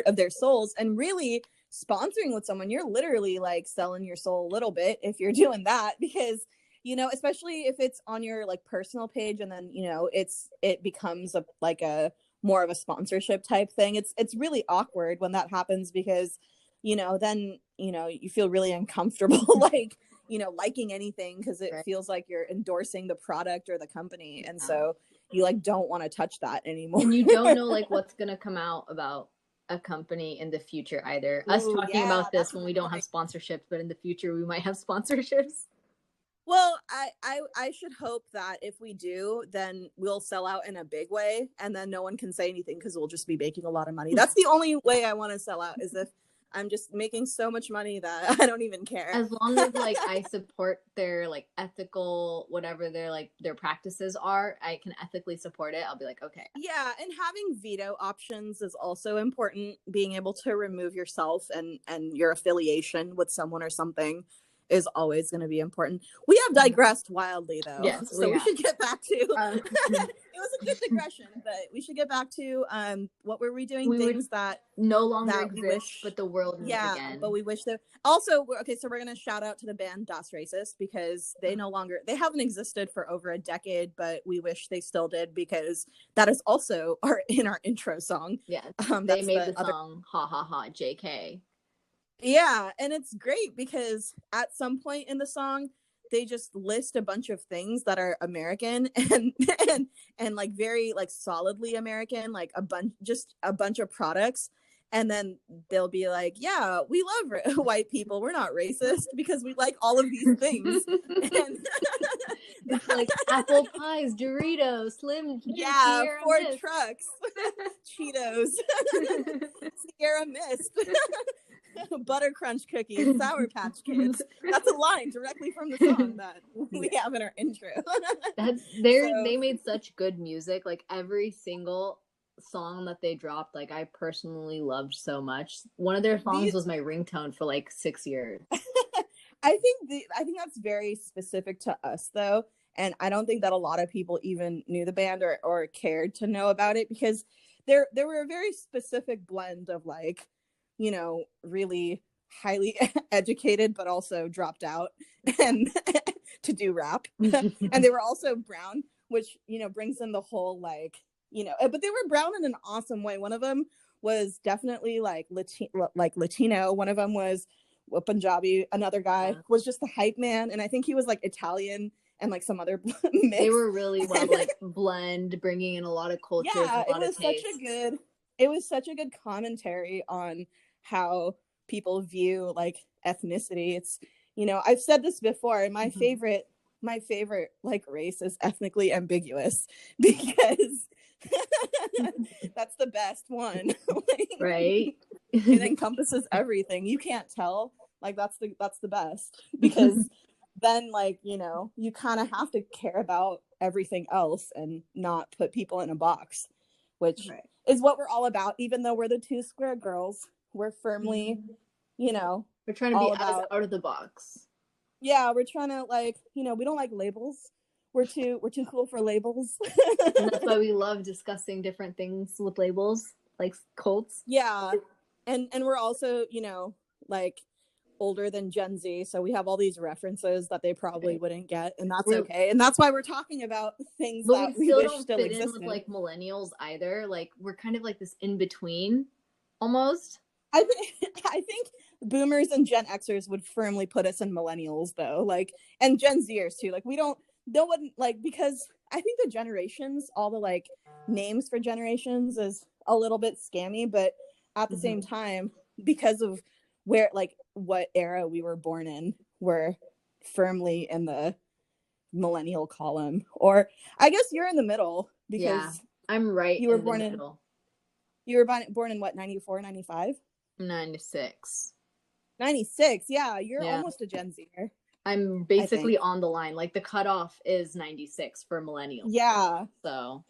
of their souls, and really sponsoring with someone, you're literally like selling your soul a little bit if you're doing that, because, you know, especially if it's on your like personal page and then, you know, it becomes a more of a sponsorship type thing. It's really awkward when that happens, because, you know, then, you know, you feel really uncomfortable like, you know, liking anything because it feels like you're endorsing the product or the company, and so you like don't want to touch that anymore. And you don't know like what's gonna come out about a company in the future either. Us talking about this when we don't have sponsorships, but in the future we might have sponsorships. Well, I should hope that if we do, then we'll sell out in a big way, and then no one can say anything because we'll just be making a lot of money. That's the only way I want to sell out, is if I'm just making so much money that I don't even care. As long as like I support their like ethical, whatever their practices are, I can ethically support it. I'll be like, okay. Yeah, and having veto options is also important. Being able to remove yourself and your affiliation with someone or something. is always going to be important. We have digressed wildly, though. Yes, so we should get back to. It was a good digression, but we should get back to what were we doing? Things that no longer that exist, we wish, but the world is again. But we wish that. Also, okay, so we're gonna shout out to the band Das Racist because they haven't existed for over a decade, but we wish they still did because that is also in our intro song. Yeah, they made the song "Ha Ha Ha JK." Yeah, and it's great because at some point in the song they just list a bunch of things that are American and like very like solidly American, like a bunch of products, and then they'll be like, yeah, we love white people, we're not racist because we like all of these things. And it's like apple pies, Doritos, Slim, Sierra Ford Mist. Trucks, Cheetos, Sierra Mist. Butter Crunch cookies, Sour Patch Kids. That's a line directly from the song that we have in our intro. They made such good music. Like every single song that they dropped, like I personally loved so much. One of their songs was my ringtone for like 6 years. I think that's very specific to us though, and I don't think that a lot of people even knew the band or cared to know about it because there were a very specific blend of like, you know, really highly educated but also dropped out and to do rap. And they were also brown, which, you know, brings in the whole like, you know, but they were brown in an awesome way. One of them was definitely like Latino. One of them was Punjabi. Another guy was just the hype man, and I think he was like Italian and like some other mix. They were really well like blend, bringing in a lot of cultures. Yeah, a lot it was such a good commentary on how people view like ethnicity. It's, you know, I've said this before, and my favorite like race is ethnically ambiguous because that's the best one. Like, right? It encompasses everything. You can't tell. Like that's the best because then like, you know, you kind of have to care about everything else and not put people in a box, which is what we're all about. Even though we're the Two Square Girls, we're firmly, you know, we're trying to be out of the box. Yeah, we're trying to like, you know, we don't like labels. We're too cool for labels. And that's why we love discussing different things with labels, like cults. Yeah. And we're also, you know, like older than Gen Z, so we have all these references that they probably wouldn't get, and that's okay. And that's why we're talking about things that we wish still existed. In with like millennials either. Like we're kind of like this in between, almost. I think boomers and Gen Xers would firmly put us in millennials though, like, and Gen Zers too. Like no one like, because I think the generations, all the like names for generations is a little bit scammy, but at the same time, because of where like what era we were born in, we're firmly in the millennial column. Or I guess you're in the middle because I'm right. You were born in middle. You were born in what, 94, 95? 96. 96. Yeah, you're almost a Gen Zer. I'm basically on the line. Like the cutoff is 96 for millennials. Yeah. So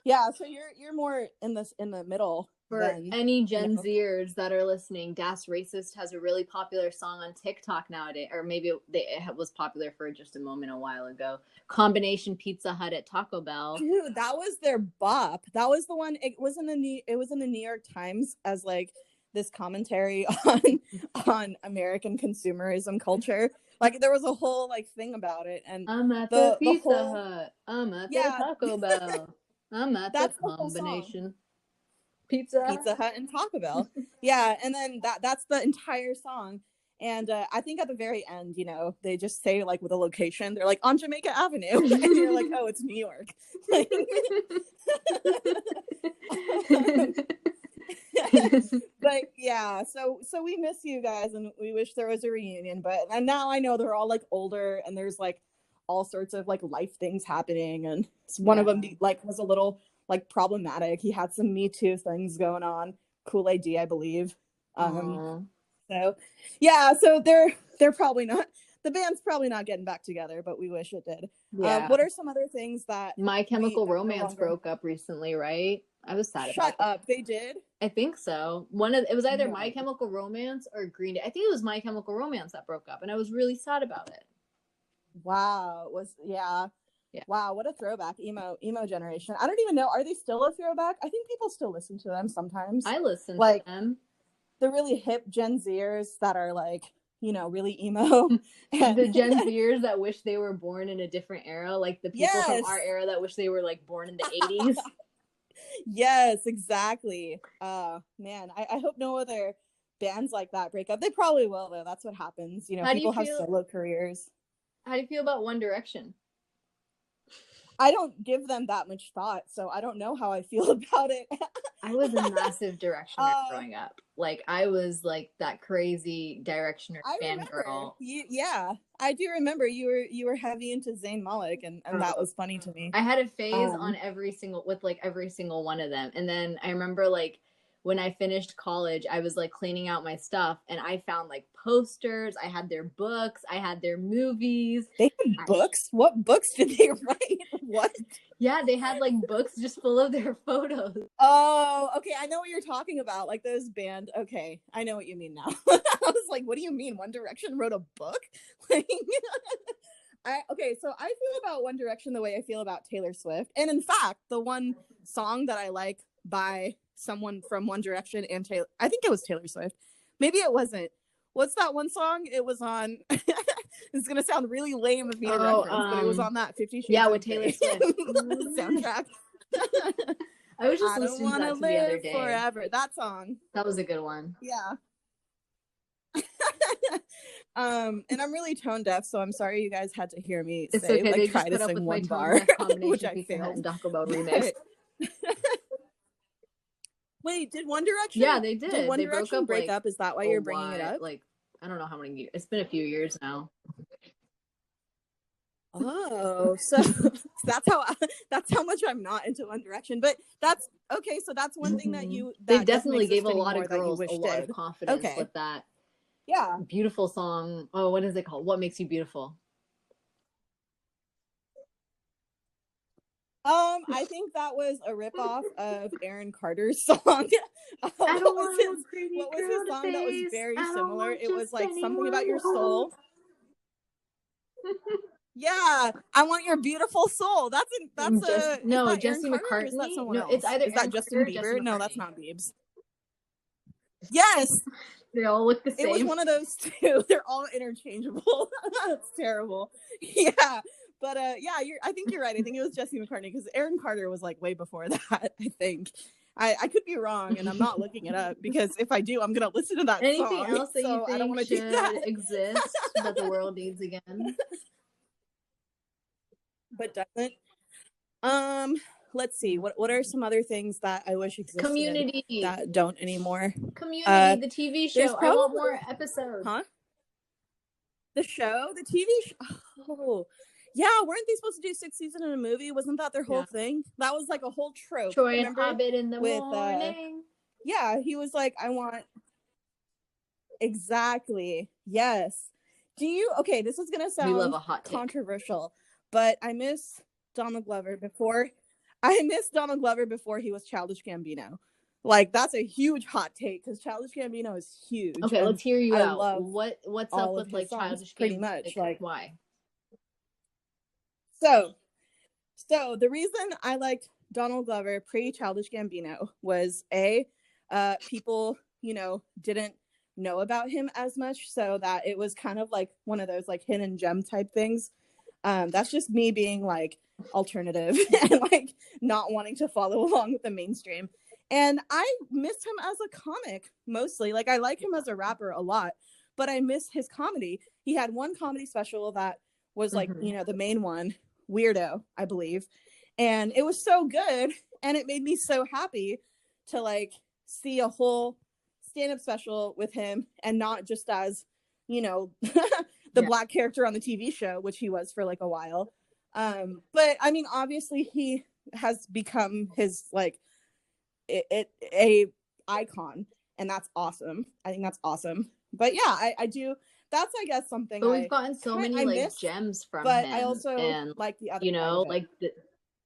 you're more in the middle. For any Gen Zers that are listening, Das Racist has a really popular song on TikTok nowadays, or maybe it was popular for just a moment a while ago. Combination Pizza Hut at Taco Bell. Dude, that was their bop. That was the one. It was in the New York Times as like this commentary on American consumerism culture. Like there was a whole like thing about it, and I'm at the Pizza Hut. I'm at the Taco Bell. I'm at the combination. Pizza Hut and Taco Bell. Yeah, and then that's the entire song. And I think at the very end, you know, they just say like with a location, they're like on Jamaica Avenue, and you're like, oh, it's New York. But yeah, so we miss you guys, and we wish there was a reunion. And now I know they're all like older, and there's like all sorts of like life things happening, and one of them like was a little like problematic. He had some Me Too things going on. Cool AD, I believe. So yeah, so they're probably not, the band's probably not getting back together, but we wish it did. What are some other things that My Chemical Romance broke up recently, right? I was sad about Shut that. up. They did? I think so. It was either My Chemical Romance or Green Day. I think it was My Chemical Romance that broke up, and I was really sad about it. Wow. Yeah. Wow, what a throwback. Emo generation. I don't even know. Are they still a throwback? I think people still listen to them sometimes. I listen to them. The really hip Gen Zers that are like, really emo. The Gen Zers that wish they were born in a different era, like the people from our era that wish they were like born in the 80s. Yes, exactly. Man, I hope no other bands like that break up. They probably will, though. That's what happens. People have solo careers. How do you feel about One Direction? I don't give them that much thought, so I don't know how I feel about it. I was a massive Directioner growing up. Like, I was like that crazy Directioner fangirl. Yeah, I do remember you were heavy into Zayn Malik, and that was funny to me. I had a phase on every single one of them, and then I remember like when I finished college, I was like cleaning out my stuff, and I found like posters. I had their books. I had their movies. They had books? What books did they write? What? Yeah, they had like books just full of their photos. Oh, okay. I know what you're talking about. Like those band. Okay, I know what you mean now. I was like, what do you mean? One Direction wrote a book? Like, okay, so I feel about One Direction the way I feel about Taylor Swift. And in fact, the one song that I like by someone from One Direction and Taylor, I think it was Taylor Swift. Maybe it wasn't. What's that one song? It was on. It's gonna sound really lame of me to reference, but it was on that 50 Shades. Yeah, with Taylor Swift soundtrack. I was just listening to that the other day. Forever. That song. That was a good one. Yeah. And I'm really tone deaf, so I'm sorry you guys had to hear me say, okay. They try to sing one bar, which I failed. And Taco Bell remix. Wait, did One Direction? Yeah, they did. Did One Direction break up? Is that why you're bringing it up? Like, I don't know how many years. It's been a few years now. Oh, so that's how much I'm not into One Direction. But that's okay. So that's one thing that they definitely gave a lot of girls a lot of confidence with that. Yeah, beautiful song. Oh, what is it called? What Makes You Beautiful? I think that was a ripoff of Aaron Carter's song. What was his song that was very similar? It was like something about your soul. Yeah, I want your beautiful soul. No, Jesse McCartney. Is that someone else? It's either is that Justin Bieber? Jesse No, that's not Biebs. Yes, they all look the same. It was one of those two. They're all interchangeable. That's terrible. Yeah. But I think you're right. I think it was Jesse McCartney because Aaron Carter was like way before that. I think I could be wrong, and I'm not looking it up because if I do, I'm gonna listen to that song. Anything else that you think I don't want to should do that. exist that the world needs again, but doesn't? Let's see. What are some other things that I wish existed? Community that don't anymore. Community, the TV show. I want more episodes. Huh? The show, the TV show. Oh. Yeah, weren't they supposed to do 6 seasons in a movie? Wasn't that their whole thing? That was like a whole trope. Troy and Hobbit in the morning. Yeah, he was like, I want... Exactly. Yes. Okay, this is going to sound controversial, but I miss Donald Glover before he was Childish Gambino. Like, that's a huge hot take because Childish Gambino is huge. Okay, let's hear you out. Love what's up with like Childish Gambino? Pretty much. Like, why? So the reason I liked Donald Glover pre-Childish Gambino was people, didn't know about him as much, so that it was kind of like one of those like hidden gem type things. That's just me being like alternative and like not wanting to follow along with the mainstream. And I miss him as a comic mostly. Like I like him as a rapper a lot, but I miss his comedy. He had one comedy special that was like, the main one, Weirdo, I believe. And it was so good. And it made me so happy to like see a whole stand-up special with him and not just as, the black character on the TV show, which he was for like a while. But I mean, obviously he has become his like a icon, and that's awesome. I think that's awesome. But yeah, I do. That's, I guess, something. But we've gotten so many like gems from him. But I also and, like the other.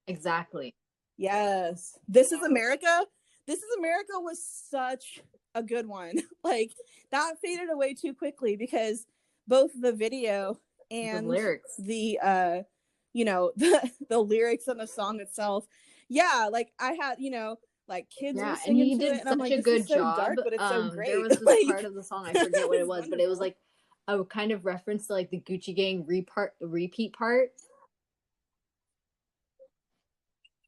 exactly. Yes. This is America. This is America was such a good one. Like that faded away too quickly because both the video and the lyrics, the the lyrics and the song itself. Yeah, like I had, like kids were singing to it, and I'm like, this is so dark, but it's so great. There was this like, part of the song, I forget what it was, but it was like a kind of reference to like the Gucci Gang repeat part.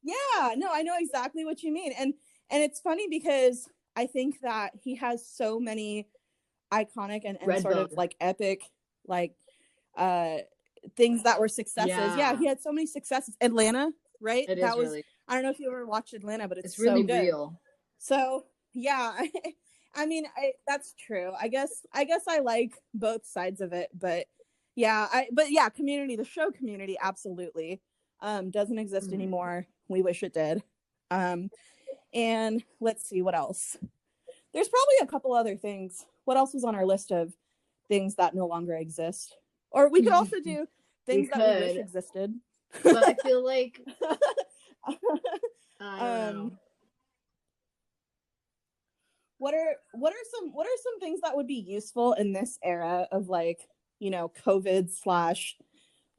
Yeah, no, I know exactly what you mean. And it's funny because I think that he has so many iconic and sort of like epic like things that were successes. Yeah, he had so many successes. Atlanta, right? That was really... I don't know if you ever watched Atlanta, but it's really so good. Real. So yeah, I mean, that's true. I guess I like both sides of it, but yeah, Community, the show Community, absolutely doesn't exist anymore. We wish it did. And let's see what else. There's probably a couple other things. What else was on our list of things that no longer exist? Or we could also do things that we wish existed. But I feel like I don't know. What are some things that would be useful in this era of like, COVID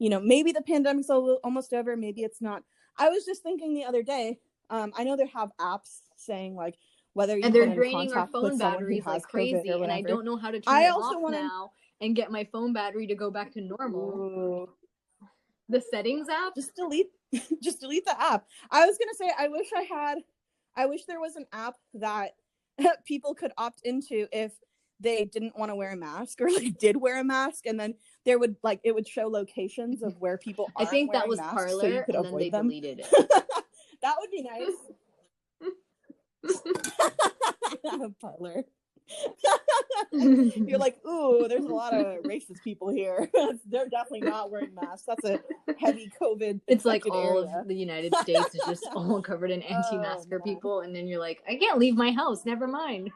/ maybe the pandemic's almost over, maybe it's not. I was just thinking the other day, I know they have apps saying like whether you've been in contact with someone who has like crazy, and I don't know how to turn it off now and get my phone battery to go back to normal. Ooh. The settings app? Just delete the app. I was gonna say I wish there was an app that people could opt into if they didn't want to wear a mask or like did wear a mask, and then there would like it would show locations of where people are. I think that was masks, Parler, so you could and avoid then they them. deleted it. That would be nice. Parler. You're like, ooh, there's a lot of racist people here. They're definitely not wearing masks. That's a heavy COVID. It's like all of the United States is just all covered in anti-masker people, and then you're like, I can't leave my house. Never mind.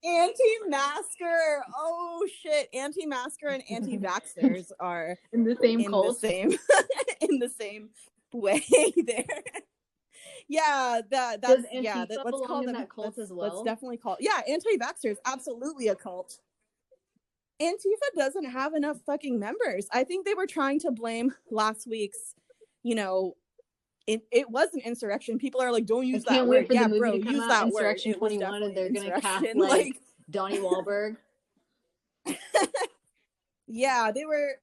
Anti-masker. Oh shit! Anti-masker and anti-vaxxers are in the same cult. In the same way there. Yeah, that's let's call them that cult as well. Let's definitely call anti-vaxxers, absolutely a cult. Antifa doesn't have enough fucking members. I think they were trying to blame last week's, it was an insurrection. People are like, don't use that word. Yeah, bro, use that word. Insurrection 21, and they're gonna cast like Donnie Wahlberg. Yeah, they were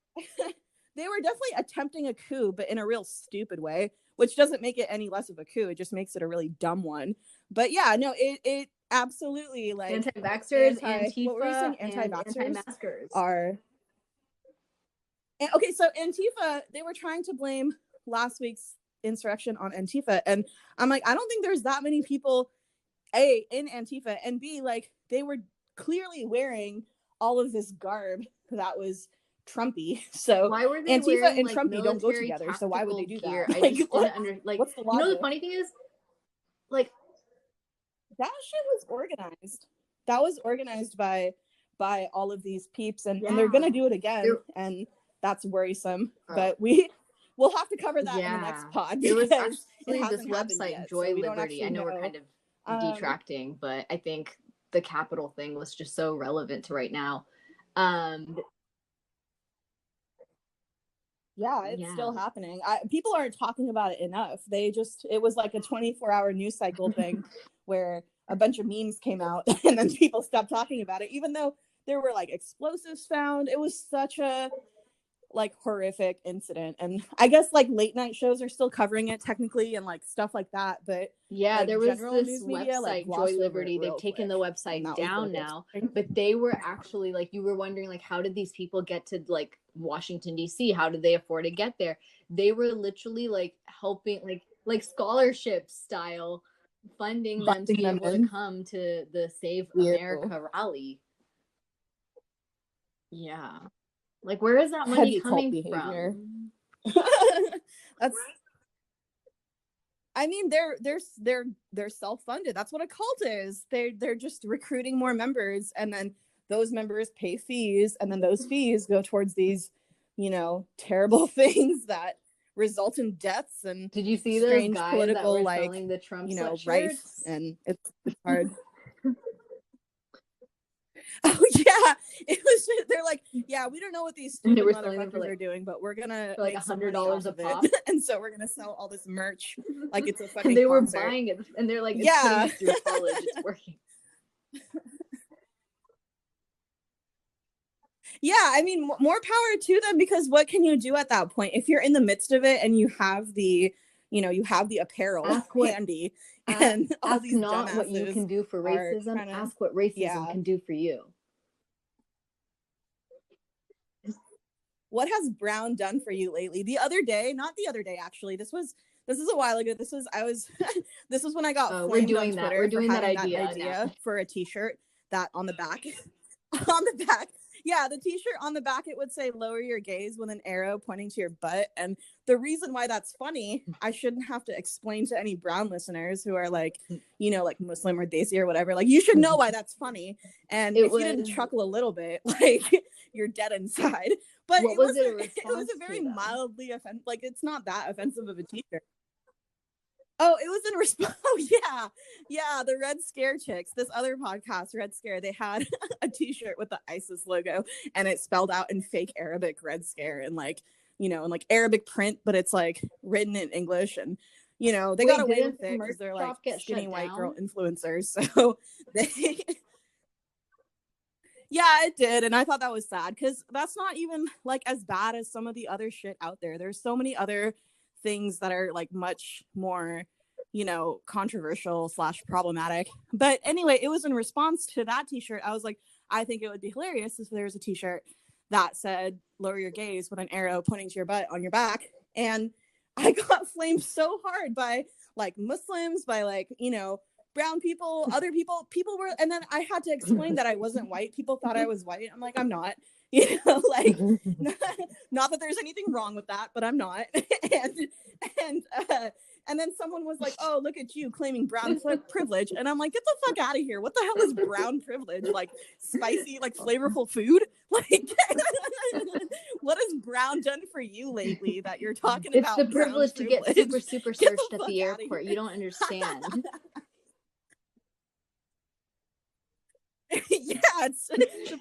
definitely attempting a coup, but in a real stupid way, which doesn't make it any less of a coup. It just makes it a really dumb one. But yeah, no, it absolutely like anti-vaxxers, Antifa, and anti-maskers are. Okay, so Antifa, they were trying to blame last week's insurrection on Antifa, and I'm like, I don't think there's that many people A, in Antifa, and B, like they were clearly wearing all of this garb that was Trumpy. So why were they Antifa wearing, and like, Trumpy don't go together. So why would they do gear? that? I just didn't what's the logic? The funny thing is, like, that shit was organized. That was organized by all of these peeps, and they're gonna do it again, and that's worrisome. But we'll have to cover that in the next pod. It was actually this website, yet, Joy so Liberty. I know we're kind of detracting, but I think the Capitol thing was just so relevant to right now. Yeah, it's still happening. People aren't talking about it enough. It was like a 24-hour news cycle thing where a bunch of memes came out and then people stopped talking about it, even though there were like explosives found. It was such a like horrific incident. And I guess like late night shows are still covering it technically and like stuff like that. But yeah, like, there was this media, website, like, Joy Liberty. They've taken the website down now, but they were actually like, you were wondering like, how did these people get to like Washington DC? How did they afford to get there? They were literally like helping, like scholarship style, funding them to be able to come to the Save America rally. Yeah. Like, where is that money coming from? That's. I mean, they're self-funded. That's what a cult is. They're just recruiting more members, and then those members pay fees, and then those fees go towards these, terrible things that resultant deaths and did you see those strange guys political, that were like, selling the Trump you know, sweatshirts? rife, and it's hard. Oh yeah, it was. They're like, yeah, we don't know what these stupid motherfuckers are doing, but we're gonna like make some money off $100 a of pop, it, and so we're gonna sell all this merch like it's a fucking. And they were concert. buying it, and they're like, it's yeah, putting us through college. It's working. Yeah, I mean, more power to them, because what can you do at that point if you're in the midst of it and you have the, you know, you have the apparel handy, and all ask these not what you can do for racism, ask what racism can do for you. What has brown done for you lately? The other day, not the other day, actually, this is a while ago. This was when I got flamed on Twitter. We're doing for that having idea for a t-shirt that on the back, yeah, the t-shirt on the back, it would say "lower your gaze" with an arrow pointing to your butt. And the reason why that's funny, I shouldn't have to explain to any brown listeners who are like, you know, like Muslim or Desi or whatever, like, you should know why that's funny. And if you didn't chuckle a little bit, like, you're dead inside. But it was a very mildly offensive, like, it's not that offensive of a t-shirt. Oh, it was in response. Oh, yeah. The Red Scare chicks, this other podcast, Red Scare, they had a t-shirt with the ISIS logo, and it spelled out in fake Arabic Red Scare, and like, you know, in like Arabic print, but it's like written in English. And, you know, they got away with it because they're like skinny white girl influencers. So they, yeah, it did. And I thought that was sad, because that's not even like as bad as some of the other shit out there. There's so many other things that are like much more, you know, controversial / problematic. But anyway, it was in response to that t-shirt. I was like, I think it would be hilarious if there was a t-shirt that said "lower your gaze" with an arrow pointing to your butt on your back. And I got flamed so hard by like Muslims, by like, you know, brown people, other people were, and then I had to explain that I wasn't white. People thought I was white. I'm like, I'm not, you know, like, not that there's anything wrong with that, but I'm not. And then someone was like, oh, look at you claiming brown privilege. And I'm like, get the fuck out of here. What the hell is brown privilege? Like spicy, like flavorful food? Like, what has brown done for you lately that you're talking about? It's the privilege to get super searched at the airport. You don't understand. Yeah,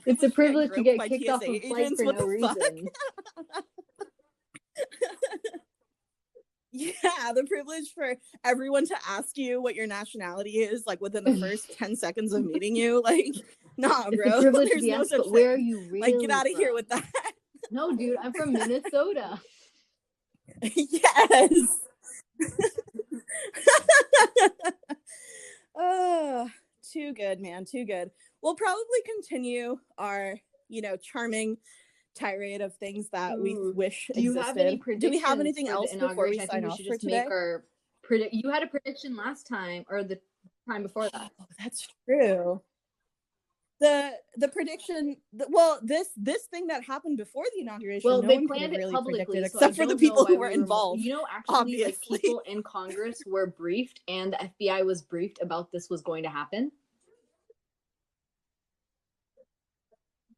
it's a privilege to get kicked off of flight for no reason. Yeah, the privilege for everyone to ask you what your nationality is, like within the first 10 seconds of meeting you. Like, nah, bro. It's a privilege to be asked, but where are you really like, get out of here with that. No, dude, I'm from Minnesota. Yes. Oh, too good, man. Too good. We'll probably continue our, you know, charming tirade of things that we wish do you existed. Have any predictions? Do we have anything else before we sign off for today? You had a prediction last time, or the time before that. Oh, that's true. The prediction, this thing that happened before the inauguration, well, no they one planned really it publicly, except for the people who were involved. You know, actually, like, people in Congress were briefed, and the FBI was briefed about this was going to happen.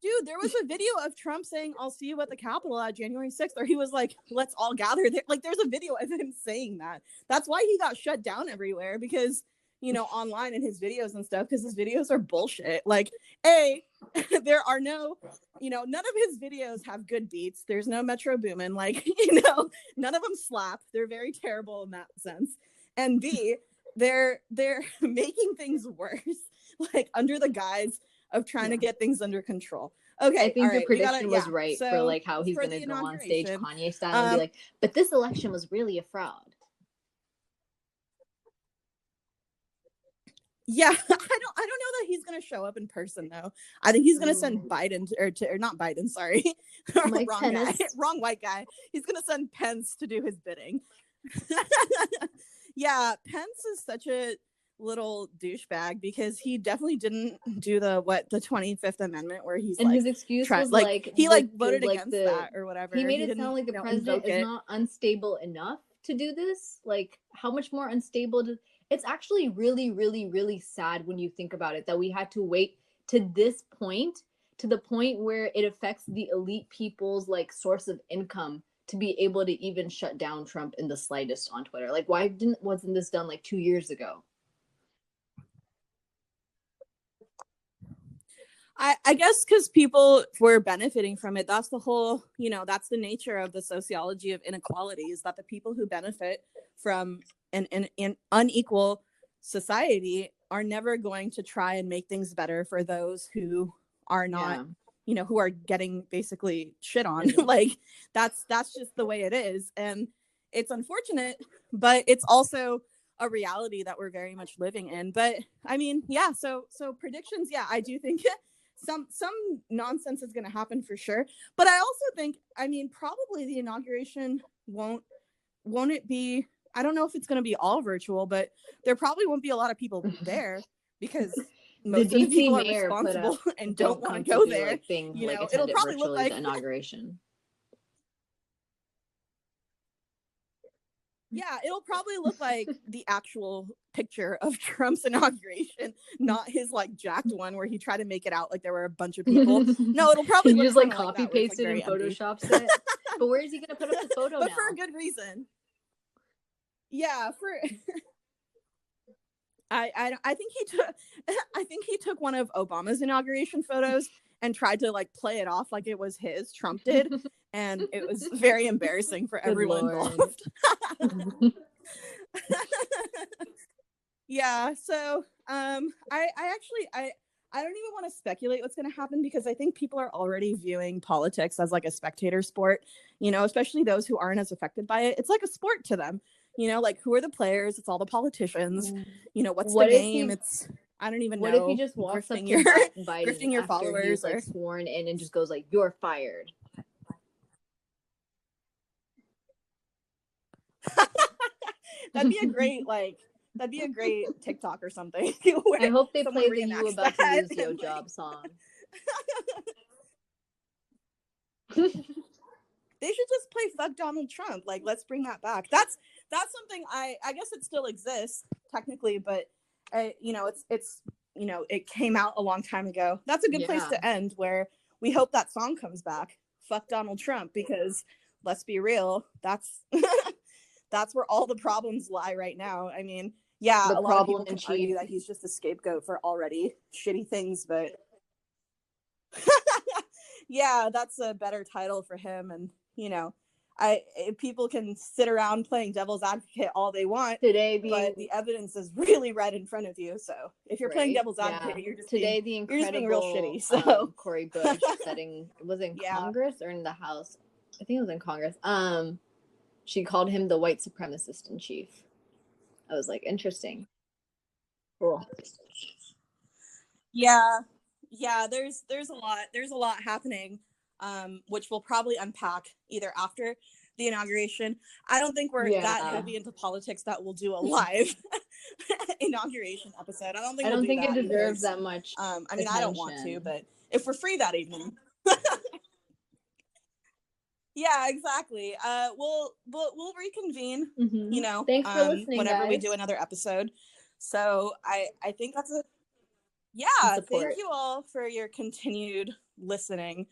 Dude, there was a video of Trump saying, "I'll see you at the Capitol at January 6th," or he was like, "Let's all gather there." Like, there's a video of him saying that. That's why he got shut down everywhere, because, you know, online in his videos and stuff, because his videos are bullshit. Like, there are no, you know, none of his videos have good beats. There's no Metro Boomin. Like, you know, none of them slap. They're very terrible in that sense. And B, they're making things worse, like under the guise of trying to get things under control. Okay, I think your prediction was right, so, for like how he's going to go on stage Kanye style and be like, but this election was really a fraud. Yeah, I don't know that he's going to show up in person though. I think he's going to send Biden or not Biden, sorry. Wrong white guy. He's going to send Pence to do his bidding. Yeah, Pence is such a little douchebag, because he definitely didn't do the 25th Amendment, where he's, and like, his excuse was like he voted against that or whatever. He made it sound like the president is not unstable enough to do this. Like, how much more unstable it's actually really, really, really sad when you think about it, that we had to wait to this point, to the point where it affects the elite people's like source of income, to be able to even shut down Trump in the slightest on Twitter. Like, why wasn't this done like 2 years ago? I guess because people were benefiting from it. That's the whole, that's the nature of the sociology of inequality, is that the people who benefit from an unequal society are never going to try and make things better for those who are not, who are getting basically shit on. Like, that's just the way it is. And it's unfortunate, but it's also a reality that we're very much living in. But I mean, yeah, so predictions, yeah, I do think some nonsense is going to happen for sure. But I also think, I mean, probably the inauguration won't it be, I don't know if it's going to be all virtual, but there probably won't be a lot of people there because most of the people are responsible and don't want to go there. Like thing, you know, like it'll probably look like the inauguration. Yeah, it'll probably look like the actual picture of Trump's inauguration, not his like jacked one where he tried to make it out like there were a bunch of people. No, it'll probably look just like like copy pasted and photoshopped it. But where is he gonna put up the photo but now? for a good reason. Yeah, I think he took one of Obama's inauguration photos and tried to like play it off like it was his. Trump did, and it was very embarrassing for everyone involved. Yeah, so I don't even want to speculate what's going to happen because I think people are already viewing politics as like a spectator sport, especially those who aren't as affected by it. It's like a sport to them, like who are the players? It's all the politicians. What's the game? It's I don't even know. What if he just walks up to Biden grifting your followers, he's like sworn in and just goes like, "You're fired." That'd be a great TikTok or something. I hope they play the "You About to Lose Your Job" song. They should just play "Fuck Donald Trump." Like, let's bring that back. That's something I guess it still exists technically, but it's it came out a long time ago. That's a good place to end, where we hope that song comes back. Fuck Donald Trump, because let's be real, that's that's where all the problems lie right now. I mean, yeah, a lot of people can argue that he's just a scapegoat for already shitty things, but yeah, that's a better title for him. And people can sit around playing devil's advocate all they want today, but the evidence is really right in front of you. So if you're playing devil's advocate, you're just being real shitty. So Cori Bush was in Congress or in the House? I think it was in Congress. She called him the white supremacist in chief. I was like, interesting. Cool. Yeah. There's a lot happening, which we'll probably unpack either after the inauguration. I don't think we're that heavy into politics that we'll do a live inauguration episode. I don't think it deserves that much. I mean, I don't want to, but if we're free that evening. Yeah, exactly. We'll reconvene. Thanks for listening, whenever guys. we do another episode. So I think that's thank you all for your continued listening.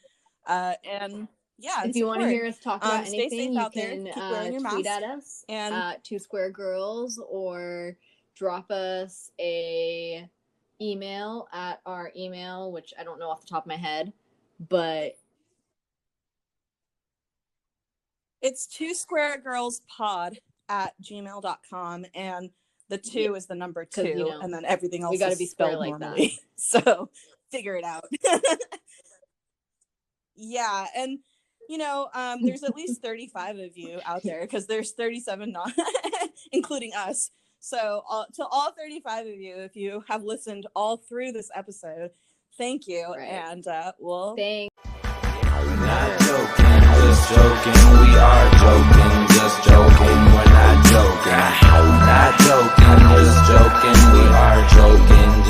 And if you want to hear us talk about anything, you can tweet at us and at 2 Square Girls, or drop us a email at our email, which I don't know off the top of my head, but it's 2squaregirlspod@gmail.com, and the 2 is the number 2, and then everything else is spelled like normally. That. So figure it out. Yeah, and there's at least 35 of you out there, because there's 37 not including us. So to all 35 of you, if you have listened all through this episode, thank you. Right. And thanks. We're not joking, just joking. We are joking, just joking. We're not joking. We're not joking, just joking. We are joking.